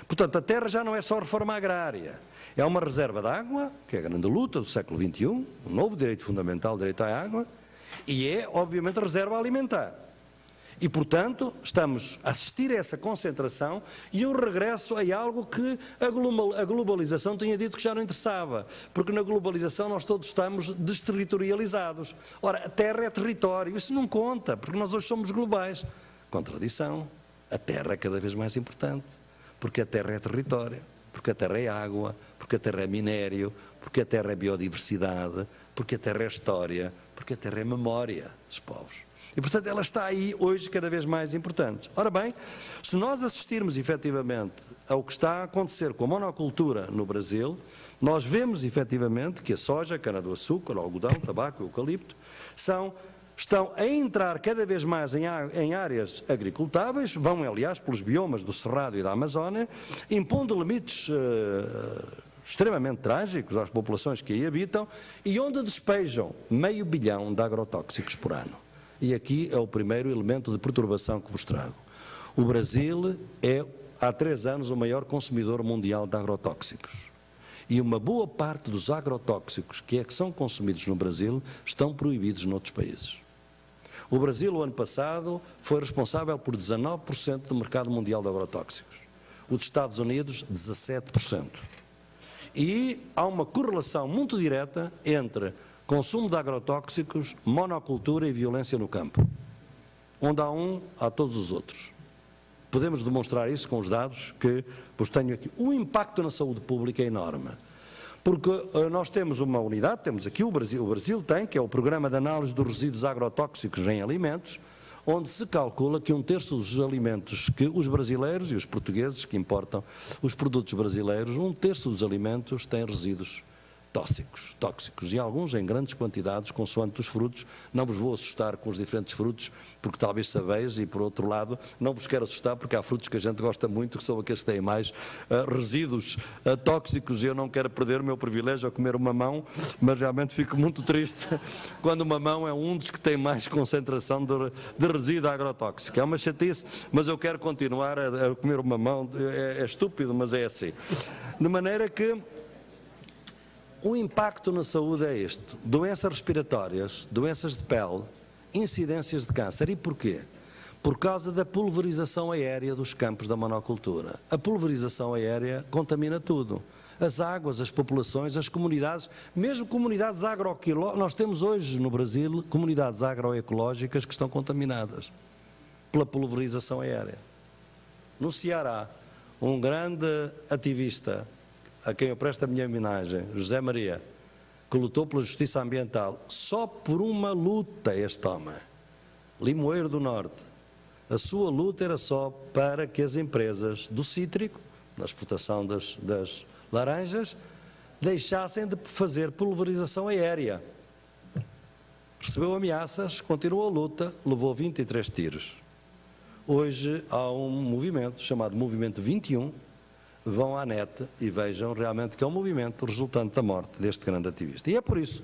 Portanto, a terra já não é só reforma agrária, é uma reserva de água, que é a grande luta do século XXI, um novo direito fundamental, o direito à água, e é, obviamente, reserva alimentar. E, portanto, estamos a assistir a essa concentração e um regresso a algo que a globalização tinha dito que já não interessava, porque na globalização nós todos estamos desterritorializados. Ora, a terra é território, isso não conta, porque nós hoje somos globais. Contradição, a terra é cada vez mais importante, porque a terra é território, porque a terra é água, porque a terra é minério, porque a terra é biodiversidade, porque a terra é história, porque a terra é memória dos povos. E, portanto, ela está aí hoje cada vez mais importante. Ora bem, se nós assistirmos efetivamente ao que está a acontecer com a monocultura no Brasil, nós vemos efetivamente que a soja, a cana-do-açúcar, o algodão, o tabaco, o eucalipto, estão a entrar cada vez mais em áreas agricultáveis, vão, aliás, pelos biomas do Cerrado e da Amazónia, impondo limites extremamente trágicos às populações que aí habitam e onde despejam 500 milhões de agrotóxicos por ano. E aqui é o primeiro elemento de perturbação que vos trago. O Brasil é, há 3 anos, o maior consumidor mundial de agrotóxicos. E uma boa parte dos agrotóxicos que são consumidos no Brasil estão proibidos noutros países. O Brasil, o ano passado, foi responsável por 19% do mercado mundial de agrotóxicos. Os Estados Unidos, 17%. E há uma correlação muito direta entre consumo de agrotóxicos, monocultura e violência no campo. Onde há um, há todos os outros. Podemos demonstrar isso com os dados que pois tenho aqui. O impacto na saúde pública é enorme. Porque nós temos uma unidade, temos aqui o Brasil tem, que é o Programa de Análise dos Resíduos Agrotóxicos em Alimentos, onde se calcula que 1/3 dos alimentos que os brasileiros e os portugueses que importam os produtos brasileiros, 1/3 dos alimentos têm resíduos tóxicos, e alguns em grandes quantidades, consoante os frutos. Não vos vou assustar com os diferentes frutos, porque talvez sabeis, e por outro lado, não vos quero assustar, porque há frutos que a gente gosta muito, que são aqueles que têm mais resíduos tóxicos, e eu não quero perder o meu privilégio a comer o mamão, mas realmente fico muito triste quando o mamão é um dos que tem mais concentração de resíduo agrotóxico. É uma chatice, mas eu quero continuar a comer o mamão, é estúpido, mas é assim. De maneira que o impacto na saúde é este: doenças respiratórias, doenças de pele, incidências de câncer. E porquê? Por causa da pulverização aérea dos campos da monocultura. A pulverização aérea contamina tudo. As águas, as populações, as comunidades, mesmo comunidades agroecológicas. Nós temos hoje no Brasil comunidades agroecológicas que estão contaminadas pela pulverização aérea. No Ceará, um grande ativista, a quem eu presto a minha homenagem, José Maria, que lutou pela justiça ambiental, só por uma luta, este homem, Limoeiro do Norte, a sua luta era só para que as empresas do cítrico, na exportação das laranjas, deixassem de fazer pulverização aérea. Recebeu ameaças, continuou a luta, levou 23 tiros. Hoje há um movimento chamado Movimento 21, vão à net e vejam realmente que é um movimento resultante da morte deste grande ativista. E é por isso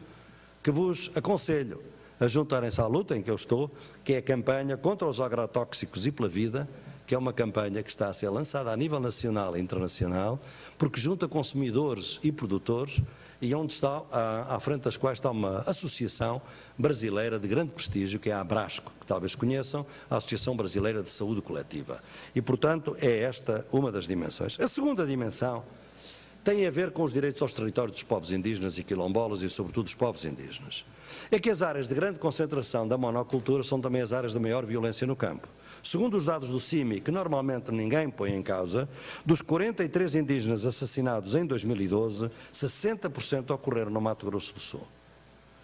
que vos aconselho a juntarem-se à luta em que eu estou, que é a campanha contra os agrotóxicos e pela vida, que é uma campanha que está a ser lançada a nível nacional e internacional, porque junta consumidores e produtores, e onde está, à frente das quais está uma associação brasileira de grande prestígio, que é a Abrasco, que talvez conheçam, a Associação Brasileira de Saúde Coletiva. E, portanto, é esta uma das dimensões. A segunda dimensão tem a ver com os direitos aos territórios dos povos indígenas e quilombolas e, sobretudo, dos povos indígenas. É que as áreas de grande concentração da monocultura são também as áreas de maior violência no campo. Segundo os dados do CIMI, que normalmente ninguém põe em causa, dos 43 indígenas assassinados em 2012, 60% ocorreram no Mato Grosso do Sul.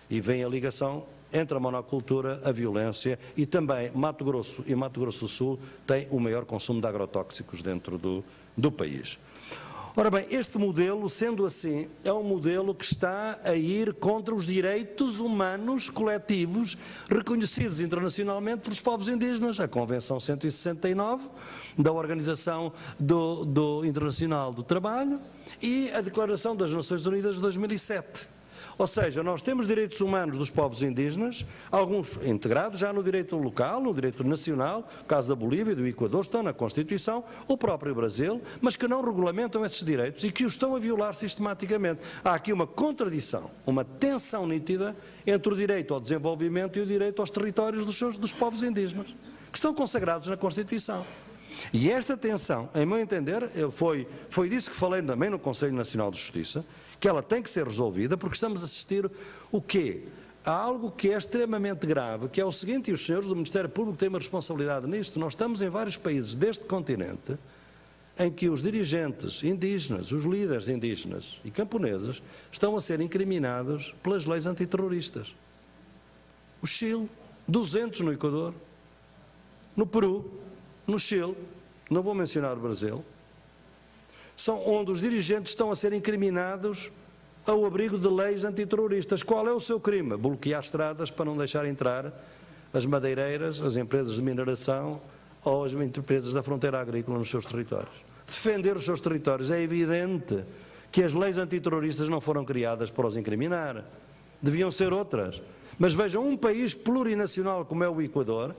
E vem a ligação entre a monocultura, a violência, e também Mato Grosso e Mato Grosso do Sul têm o maior consumo de agrotóxicos dentro do país. Ora bem, este modelo, sendo assim, é um modelo que está a ir contra os direitos humanos coletivos reconhecidos internacionalmente pelos povos indígenas, a Convenção 169 da Organização Internacional do Trabalho e a Declaração das Nações Unidas de 2007. Ou seja, nós temos direitos humanos dos povos indígenas, alguns integrados já no direito local, no direito nacional, no caso da Bolívia e do Equador, estão na Constituição, o próprio Brasil, mas que não regulamentam esses direitos e que os estão a violar sistematicamente. Há aqui uma contradição, uma tensão nítida entre o direito ao desenvolvimento e o direito aos territórios dos povos indígenas, que estão consagrados na Constituição. E esta tensão, em meu entender, foi disso que falei também no Conselho Nacional de Justiça, que ela tem que ser resolvida, porque estamos a assistir o quê? Há algo que é extremamente grave, que é o seguinte, e os senhores do Ministério Público têm uma responsabilidade nisto. Nós estamos em vários países deste continente em que os dirigentes indígenas, os líderes indígenas e camponeses estão a ser incriminados pelas leis antiterroristas. O Chile, 200 no Equador, no Peru, no Chile, não vou mencionar o Brasil, são onde os dirigentes estão a ser incriminados ao abrigo de leis antiterroristas. Qual é o seu crime? Bloquear estradas para não deixar entrar as madeireiras, as empresas de mineração ou as empresas da fronteira agrícola nos seus territórios. Defender os seus territórios. É evidente que as leis antiterroristas não foram criadas para os incriminar. Deviam ser outras. Mas vejam, um país plurinacional como é o Equador,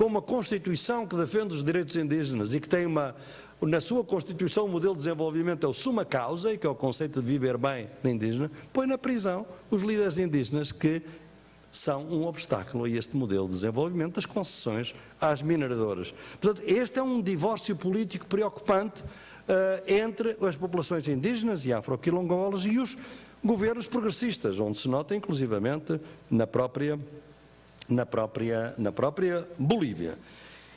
com uma Constituição que defende os direitos indígenas e que tem na sua Constituição o modelo de desenvolvimento é o summa causa, que é o conceito de viver bem na indígena, põe na prisão os líderes indígenas que são um obstáculo a este modelo de desenvolvimento das concessões às mineradoras. Portanto, este é um divórcio político preocupante entre as populações indígenas e afro-quilombolas e os governos progressistas, onde se nota inclusivamente na própria Bolívia.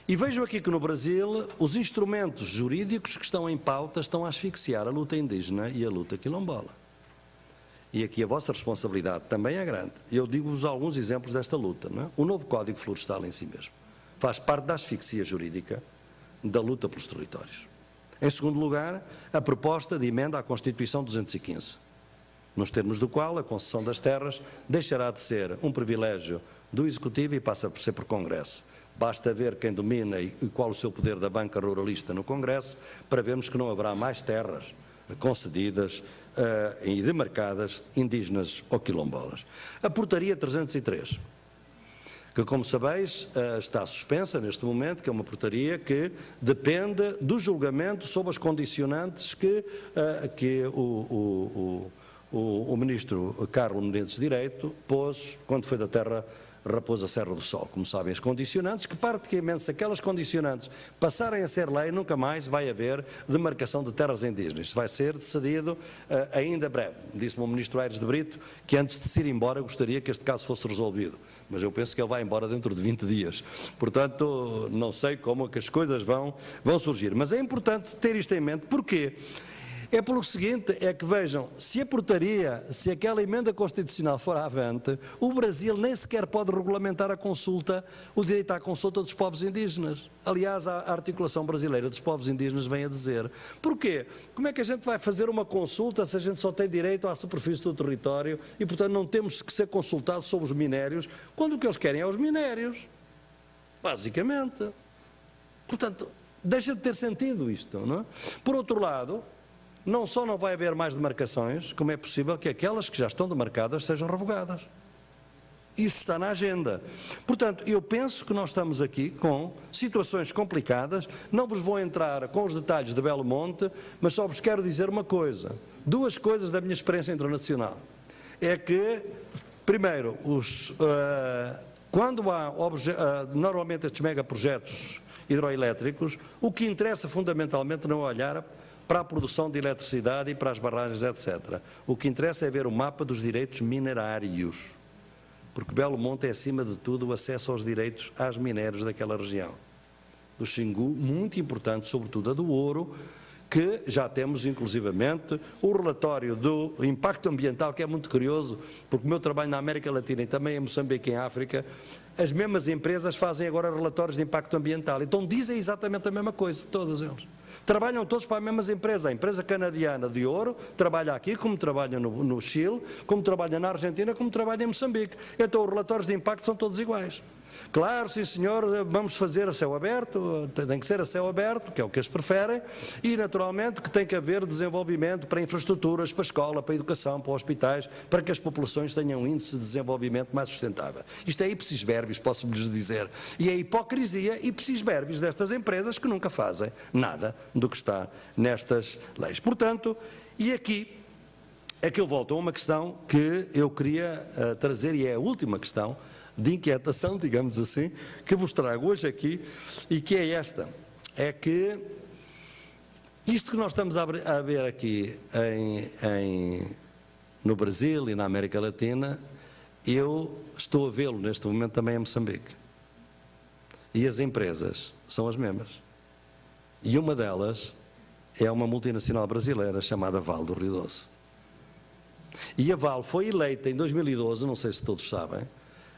E vejo aqui que no Brasil os instrumentos jurídicos que estão em pauta estão a asfixiar a luta indígena e a luta quilombola. E aqui a vossa responsabilidade também é grande. Eu digo-vos alguns exemplos desta luta. Não é? O novo Código Florestal em si mesmo faz parte da asfixia jurídica da luta pelos territórios. Em segundo lugar, a proposta de emenda à Constituição 215, nos termos do qual a concessão das terras deixará de ser um privilégio do Executivo e passa por ser por Congresso. Basta ver quem domina e qual o seu poder da banca ruralista no Congresso para vermos que não haverá mais terras concedidas e demarcadas indígenas ou quilombolas. A portaria 303, que como sabeis está suspensa neste momento, que é uma portaria que depende do julgamento sob as condicionantes que o ministro Carlos Menezes Direito pôs quando foi da terra Raposa Serra do Sol. Como sabem, as condicionantes, que praticamente se aquelas condicionantes passarem a ser lei, nunca mais vai haver demarcação de terras indígenas. Vai ser decidido ainda breve. Disse-me o ministro Aires de Brito que antes de se ir embora gostaria que este caso fosse resolvido. Mas eu penso que ele vai embora dentro de 20 dias. Portanto, não sei como é que as coisas vão surgir. Mas é importante ter isto em mente. Porquê? É pelo seguinte, é que vejam, se a portaria, se aquela emenda constitucional for avante, o Brasil nem sequer pode regulamentar a consulta, o direito à consulta dos povos indígenas. Aliás, a articulação brasileira dos povos indígenas vem a dizer. Porquê? Como é que a gente vai fazer uma consulta se a gente só tem direito à superfície do território e, portanto, não temos que ser consultados sobre os minérios, quando o que eles querem é os minérios? Basicamente. Portanto, deixa de ter sentido isto, não é? Por outro lado, não só não vai haver mais demarcações, como é possível que aquelas que já estão demarcadas sejam revogadas. Isso está na agenda. Portanto, eu penso que nós estamos aqui com situações complicadas, não vos vou entrar com os detalhes de Belo Monte, mas só vos quero dizer uma coisa, duas coisas da minha experiência internacional. É que, primeiro, quando há normalmente estes megaprojetos hidroelétricos, o que interessa fundamentalmente não é olhar para a produção de eletricidade e para as barragens, etc. O que interessa é ver o mapa dos direitos minerários, porque Belo Monte é, acima de tudo, o acesso aos direitos às minérios daquela região. Do Xingu, muito importante, sobretudo a do ouro, que já temos, inclusivamente, o relatório do impacto ambiental, que é muito curioso, porque o meu trabalho na América Latina e também em Moçambique e em África, as mesmas empresas fazem agora relatórios de impacto ambiental, então dizem exatamente a mesma coisa, todos eles. Trabalham todos para a mesma empresa. A empresa canadiana de ouro trabalha aqui, como trabalha no Chile, como trabalha na Argentina, como trabalha em Moçambique. Então os relatórios de impacto são todos iguais. Claro, sim senhor, vamos fazer a céu aberto, tem que ser a céu aberto, que é o que eles preferem, e naturalmente que tem que haver desenvolvimento para infraestruturas, para a escola, para a educação, para hospitais, para que as populações tenham um índice de desenvolvimento mais sustentável. Isto é ipsis verbis, posso-lhes dizer, e é hipocrisia ipsis verbis destas empresas que nunca fazem nada do que está nestas leis. Portanto, e aqui é que eu volto a uma questão que eu queria trazer, e é a última questão de inquietação, digamos assim, que vos trago hoje aqui, e que é esta, é que isto que nós estamos a ver aqui no Brasil e na América Latina, eu estou a vê-lo neste momento também em Moçambique. E as empresas são as mesmas. E uma delas é uma multinacional brasileira chamada Vale do Rio Doce. E a Vale foi eleita em 2012, não sei se todos sabem,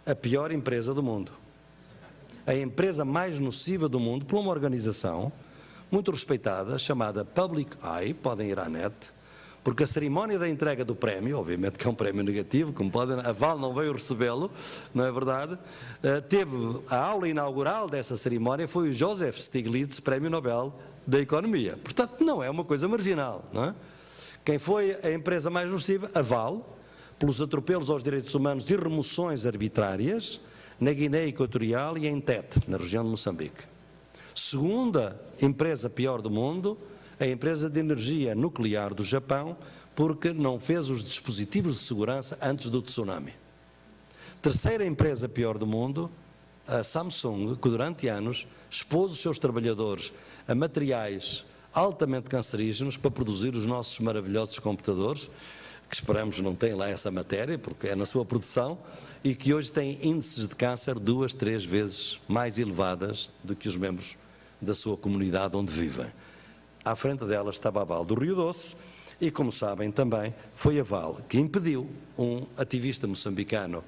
a pior empresa do mundo. A empresa mais nociva do mundo por uma organização muito respeitada, chamada Public Eye, podem ir à net, porque a cerimónia da entrega do prémio, obviamente que é um prémio negativo, como podem, a Vale não veio recebê-lo, não é verdade? Teve a aula inaugural dessa cerimónia, foi o Joseph Stiglitz, Prémio Nobel da Economia. Portanto, não é uma coisa marginal, não é? Quem foi a empresa mais nociva? A Vale, pelos atropelos aos direitos humanos e remoções arbitrárias, na Guiné Equatorial e em Tete, na região de Moçambique. Segunda empresa pior do mundo, a empresa de energia nuclear do Japão, porque não fez os dispositivos de segurança antes do tsunami. Terceira empresa pior do mundo, a Samsung, que durante anos expôs os seus trabalhadores a materiais altamente cancerígenos para produzir os nossos maravilhosos computadores, que esperamos não tenham lá essa matéria, porque é na sua produção, e que hoje têm índices de câncer 2, 3 vezes mais elevadas do que os membros da sua comunidade onde vivem. À frente dela estava a Vale do Rio Doce, e como sabem também, foi a Vale que impediu um ativista moçambicano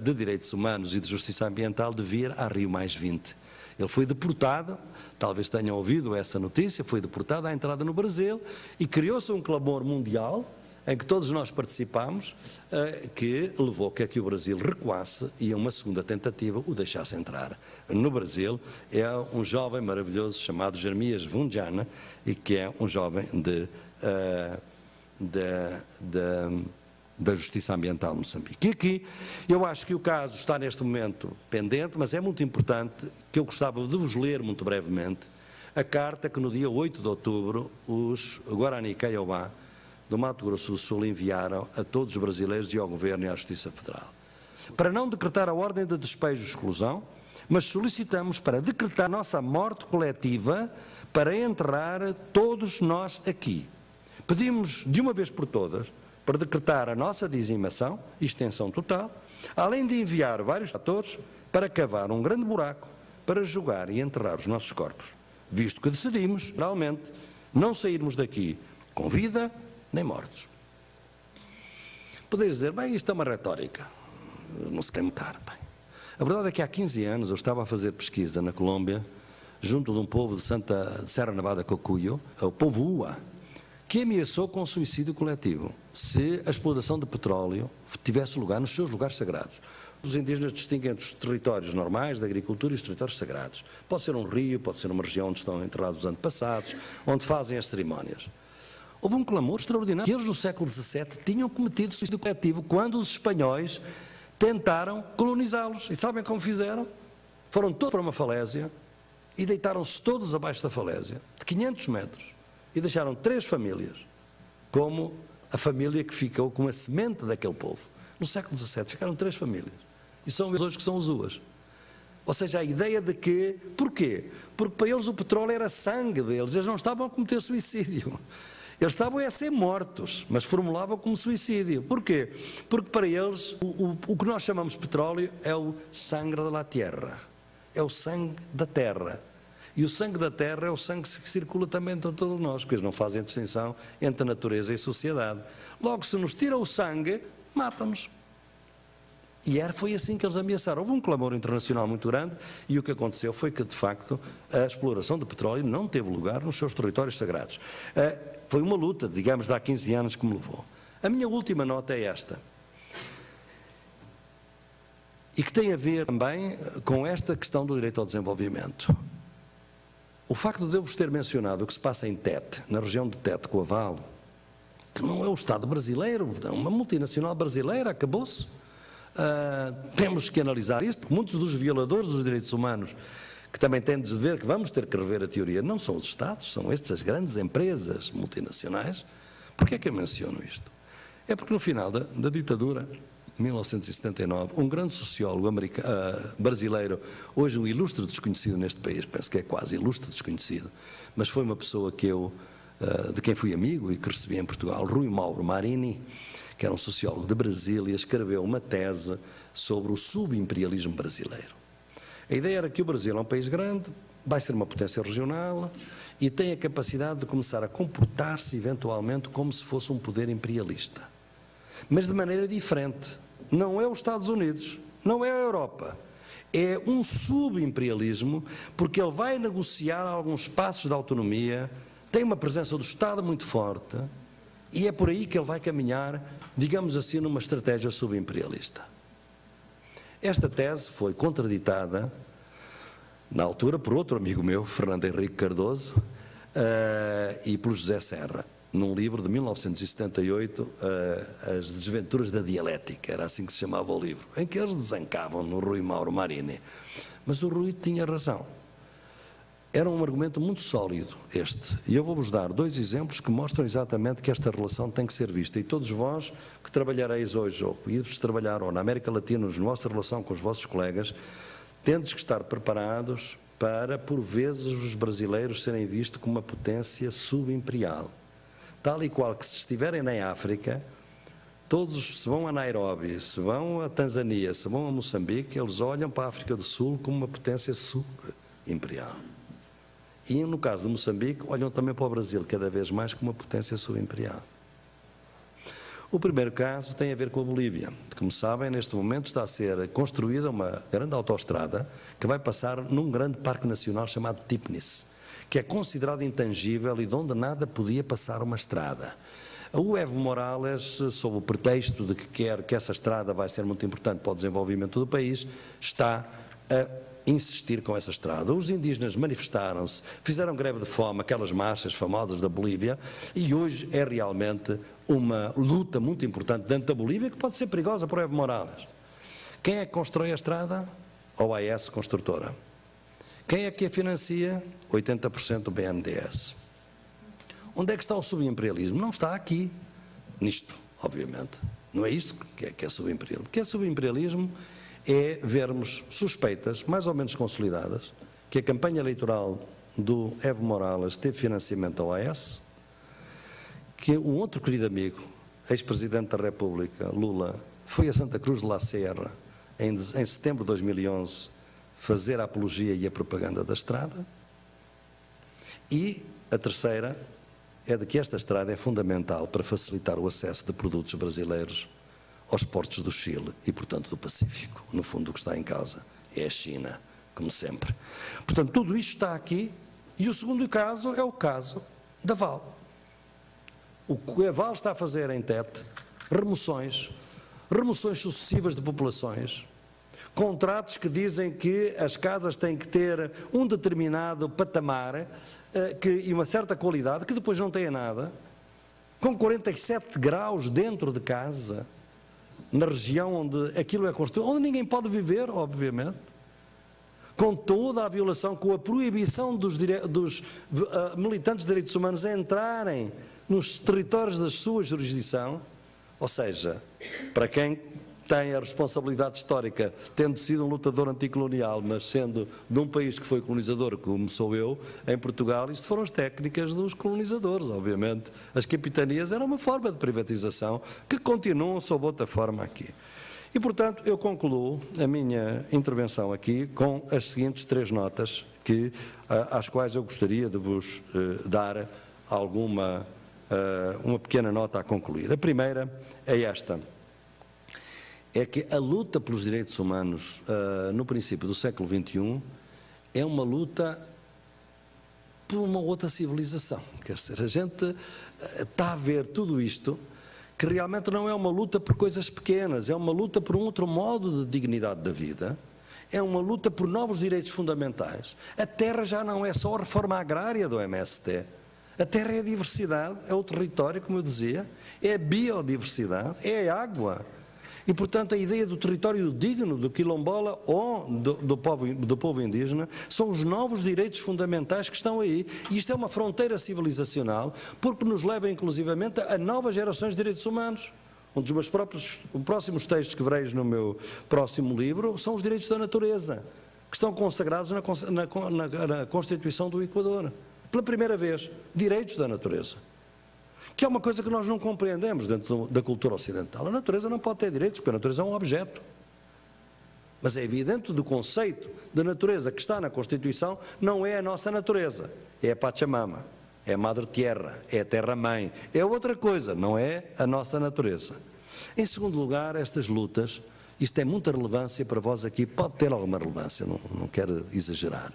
de direitos humanos e de justiça ambiental de vir à Rio +20. Ele foi deportado, talvez tenham ouvido essa notícia, foi deportado à entrada no Brasil e criou-se um clamor mundial em que todos nós participámos, que levou a que o Brasil recuasse e a uma segunda tentativa o deixasse entrar. No Brasil é um jovem maravilhoso chamado Jeremias Vunjana, e que é um jovem da Justiça Ambiental de Moçambique. E aqui eu acho que o caso está neste momento pendente, mas é muito importante que eu gostava de vos ler muito brevemente a carta que no dia 8 de outubro os Guarani Kaiowá do Mato Grosso do Sul enviaram a todos os brasileiros e ao Governo e à Justiça Federal. Para não decretar a ordem de despejo e exclusão, mas solicitamos para decretar a nossa morte coletiva para enterrar todos nós aqui. Pedimos de uma vez por todas para decretar a nossa dizimação e extensão total, além de enviar vários atores para cavar um grande buraco para jogar e enterrar os nossos corpos, visto que decidimos, realmente, não sairmos daqui com vida nem mortos. Podeis dizer, bem, isto é uma retórica, não se quer matar. Bem, a verdade é que há 15 anos eu estava a fazer pesquisa na Colômbia, junto de um povo de Serra Nevada Cocuyo, o povo Ua, que ameaçou com suicídio coletivo se a exploração de petróleo tivesse lugar nos seus lugares sagrados. Os indígenas distinguem entre os territórios normais da agricultura e os territórios sagrados. Pode ser um rio, pode ser uma região onde estão enterrados os antepassados, onde fazem as cerimónias. Houve um clamor extraordinário. Eles, no século XVII, tinham cometido suicídio coletivo quando os espanhóis tentaram colonizá-los. E sabem como fizeram? Foram todos para uma falésia e deitaram-se todos abaixo da falésia, de 500 metros. E deixaram 3 famílias, como a família que ficou com a semente daquele povo. No século XVII ficaram 3 famílias. E são eles hoje que são os Uas. Ou seja, a ideia de que... Porquê? Porque para eles o petróleo era sangue deles. Eles não estavam a cometer suicídio. Eles estavam a ser mortos, mas formulavam como suicídio. Porquê? Porque para eles o que nós chamamos de petróleo é o sangue da terra. É o sangue da terra. E o sangue da terra é o sangue que circula também entre todos nós, porque eles não fazem distinção entre a natureza e a sociedade. Logo, se nos tira o sangue, matam-nos. E foi assim que eles ameaçaram. Houve um clamor internacional muito grande e o que aconteceu foi que, de facto, a exploração de petróleo não teve lugar nos seus territórios sagrados. Foi uma luta, digamos, de há 15 anos que me levou. A minha última nota é esta. E que tem a ver também com esta questão do direito ao desenvolvimento. O facto de eu vos ter mencionado o que se passa em Tete, na região de Tete, com a Vale, que não é o Estado brasileiro, é uma multinacional brasileira, acabou-se. Temos que analisar isso, porque muitos dos violadores dos direitos humanos, que também têm de ver que vamos ter que rever a teoria, não são os Estados, são estas grandes empresas multinacionais. Porquê é que eu menciono isto? É porque no final da ditadura, 1979, um grande sociólogo brasileiro, hoje um ilustre desconhecido neste país, penso que é quase ilustre desconhecido, mas foi uma pessoa que de quem fui amigo e que recebi em Portugal, Rui Mauro Marini, que era um sociólogo de Brasília, escreveu uma tese sobre o subimperialismo brasileiro. A ideia era que o Brasil é um país grande, vai ser uma potência regional e tem a capacidade de começar a comportar-se eventualmente como se fosse um poder imperialista. Mas de maneira diferente. Não é os Estados Unidos, não é a Europa. É um subimperialismo, porque ele vai negociar alguns espaços de autonomia, tem uma presença do Estado muito forte, e é por aí que ele vai caminhar, digamos assim, numa estratégia subimperialista. Esta tese foi contraditada, na altura, por outro amigo meu, Fernando Henrique Cardoso, e por José Serra. num livro de 1978, As Desventuras da Dialética, era assim que se chamava o livro, em que eles desancavam no Rui Mauro Marini. Mas o Rui tinha razão. Era um argumento muito sólido este, e eu vou-vos dar 2 exemplos que mostram exatamente que esta relação tem que ser vista, e todos vós que trabalhareis hoje, ou que ides trabalhar, ou na América Latina, na vossa relação com os vossos colegas, tendes que estar preparados para, por vezes, os brasileiros serem vistos como uma potência subimperial, tal e qual que se estiverem na África, todos se vão a Nairobi, se vão a Tanzânia, se vão a Moçambique, eles olham para a África do Sul como uma potência subimperial. E no caso de Moçambique, olham também para o Brasil, cada vez mais como uma potência subimperial. O primeiro caso tem a ver com a Bolívia. Como sabem, neste momento está a ser construída uma grande autoestrada que vai passar num grande parque nacional chamado Tipnis, que é considerado intangível e de onde nada podia passar uma estrada. O Evo Morales, sob o pretexto de que quer que essa estrada vai ser muito importante para o desenvolvimento do país, está a insistir com essa estrada. Os indígenas manifestaram-se, fizeram greve de fome, aquelas marchas famosas da Bolívia, e hoje é realmente uma luta muito importante dentro da Bolívia que pode ser perigosa para o Evo Morales. Quem é que constrói a estrada? A OAS Construtora. Quem é que a financia? 80% do BNDES. Onde é que está o subimperialismo? Não está aqui, nisto, obviamente. Não é isto que é subimperialismo. O que é subimperialismo é vermos suspeitas, mais ou menos consolidadas, que a campanha eleitoral do Evo Morales teve financiamento da OAS, que um outro querido amigo, ex-presidente da República, Lula, foi a Santa Cruz de la Sierra, em setembro de 2011, fazer a apologia e a propaganda da estrada. E a terceira é de que esta estrada é fundamental para facilitar o acesso de produtos brasileiros aos portos do Chile e, portanto, do Pacífico. No fundo, o que está em causa é a China, como sempre. Portanto, tudo isto está aqui, e o segundo caso é o caso da Vale. O que a Vale está a fazer em Tete, remoções sucessivas de populações, contratos que dizem que as casas têm que ter um determinado patamar e uma certa qualidade, que depois não têm nada, com 47 graus dentro de casa, na região onde aquilo é construído, onde ninguém pode viver, obviamente, com toda a violação, com a proibição dos militantes de direitos humanos a entrarem nos territórios da sua jurisdição. Ou seja, para quem tem a responsabilidade histórica, tendo sido um lutador anticolonial, mas sendo de um país que foi colonizador, como sou eu, em Portugal, isto foram as técnicas dos colonizadores, obviamente. As capitanias eram uma forma de privatização que continuam sob outra forma aqui. E, portanto, eu concluo a minha intervenção aqui com as seguintes 3 notas, às quais eu gostaria de vos dar uma pequena nota a concluir. A primeira é esta. É que a luta pelos direitos humanos no princípio do século XXI é uma luta por uma outra civilização. Quer dizer, a gente está a ver tudo isto, que realmente não é uma luta por coisas pequenas, é uma luta por um outro modo de dignidade da vida, é uma luta por novos direitos fundamentais. A terra já não é só a reforma agrária do MST. A terra é a diversidade, é o território, como eu dizia, é a biodiversidade, é a água. E, portanto, a ideia do território digno, do quilombola ou do povo indígena, são os novos direitos fundamentais que estão aí. E isto é uma fronteira civilizacional, porque nos leva, inclusivamente, a novas gerações de direitos humanos. Um dos meus próximos textos que vereis no meu próximo livro são os direitos da natureza, que estão consagrados na Constituição do Equador. Pela primeira vez, direitos da natureza. Que é uma coisa que nós não compreendemos dentro da cultura ocidental. A natureza não pode ter direitos, porque a natureza é um objeto. Mas é evidente do conceito de natureza que está na Constituição, não é a nossa natureza, é a Pachamama, é a Madre Terra, é a Terra-mãe, é outra coisa, não é a nossa natureza. Em segundo lugar, estas lutas, isto tem muita relevância para vós aqui, pode ter alguma relevância, não quero exagerar.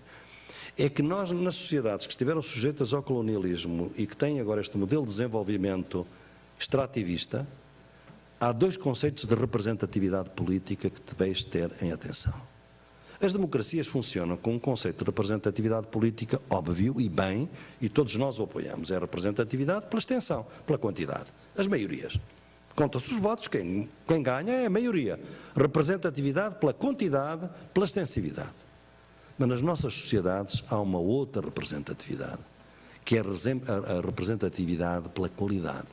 É que nós, nas sociedades que estiveram sujeitas ao colonialismo e que têm agora este modelo de desenvolvimento extrativista, há 2 conceitos de representatividade política que deveis ter em atenção. As democracias funcionam com um conceito de representatividade política óbvio e bem, e todos nós o apoiamos. É a representatividade pela extensão, pela quantidade. As maiorias. Conta-se os votos, quem ganha é a maioria. Representatividade pela quantidade, pela extensividade. Mas nas nossas sociedades há uma outra representatividade, que é a representatividade pela qualidade,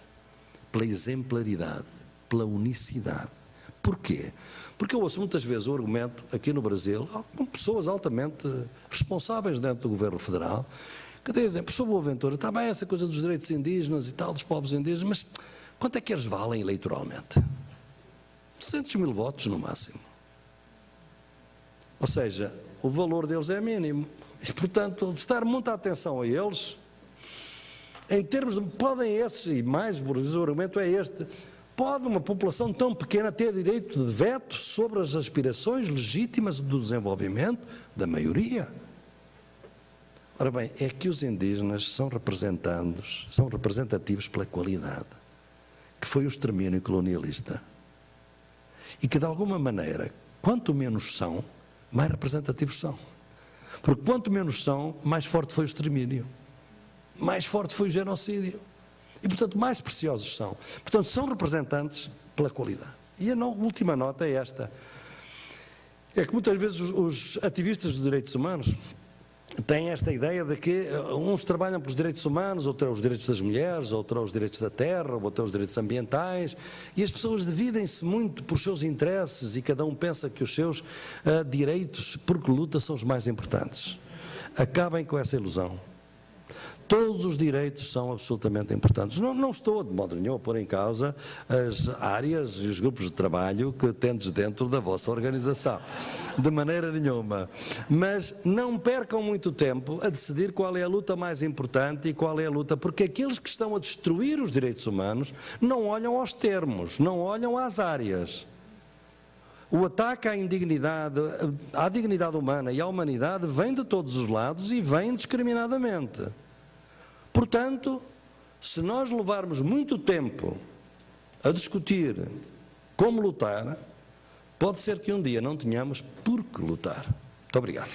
pela exemplaridade, pela unicidade. Porquê? Porque eu ouço muitas vezes o argumento, aqui no Brasil, com pessoas altamente responsáveis dentro do governo federal, que dizem, professor Boaventura, está bem essa coisa dos direitos indígenas e tal, dos povos indígenas, mas quanto é que eles valem eleitoralmente? 200 mil votos no máximo. Ou seja, o valor deles é mínimo. E, portanto, prestar muita atenção a eles, em termos de, podem esses, e mais, o argumento é este, pode uma população tão pequena ter direito de veto sobre as aspirações legítimas do desenvolvimento da maioria? Ora bem, é que os indígenas são representativos pela qualidade, que foi o extermínio colonialista. E que, de alguma maneira, quanto menos são, mais representativos são. Porque quanto menos são, mais forte foi o extermínio, mais forte foi o genocídio. E, portanto, mais preciosos são. Portanto, são representantes pela qualidade. E a última nota é esta. É que muitas vezes os ativistas dos direitos humanos têm esta ideia de que uns trabalham pelos direitos humanos, outros os direitos das mulheres, outros os direitos da terra, outros os direitos ambientais, e as pessoas dividem-se muito por seus interesses e cada um pensa que os seus direitos, porque luta, são os mais importantes. Acabem com essa ilusão. Todos os direitos são absolutamente importantes. Não estou, de modo nenhum, a pôr em causa as áreas e os grupos de trabalho que tendes dentro da vossa organização. De maneira nenhuma. Mas não percam muito tempo a decidir qual é a luta mais importante e qual é a luta, porque aqueles que estão a destruir os direitos humanos não olham aos termos, não olham às áreas. O ataque à dignidade humana e à humanidade vem de todos os lados e vem indiscriminadamente. Portanto, se nós levarmos muito tempo a discutir como lutar, pode ser que um dia não tenhamos por que lutar. Muito obrigado.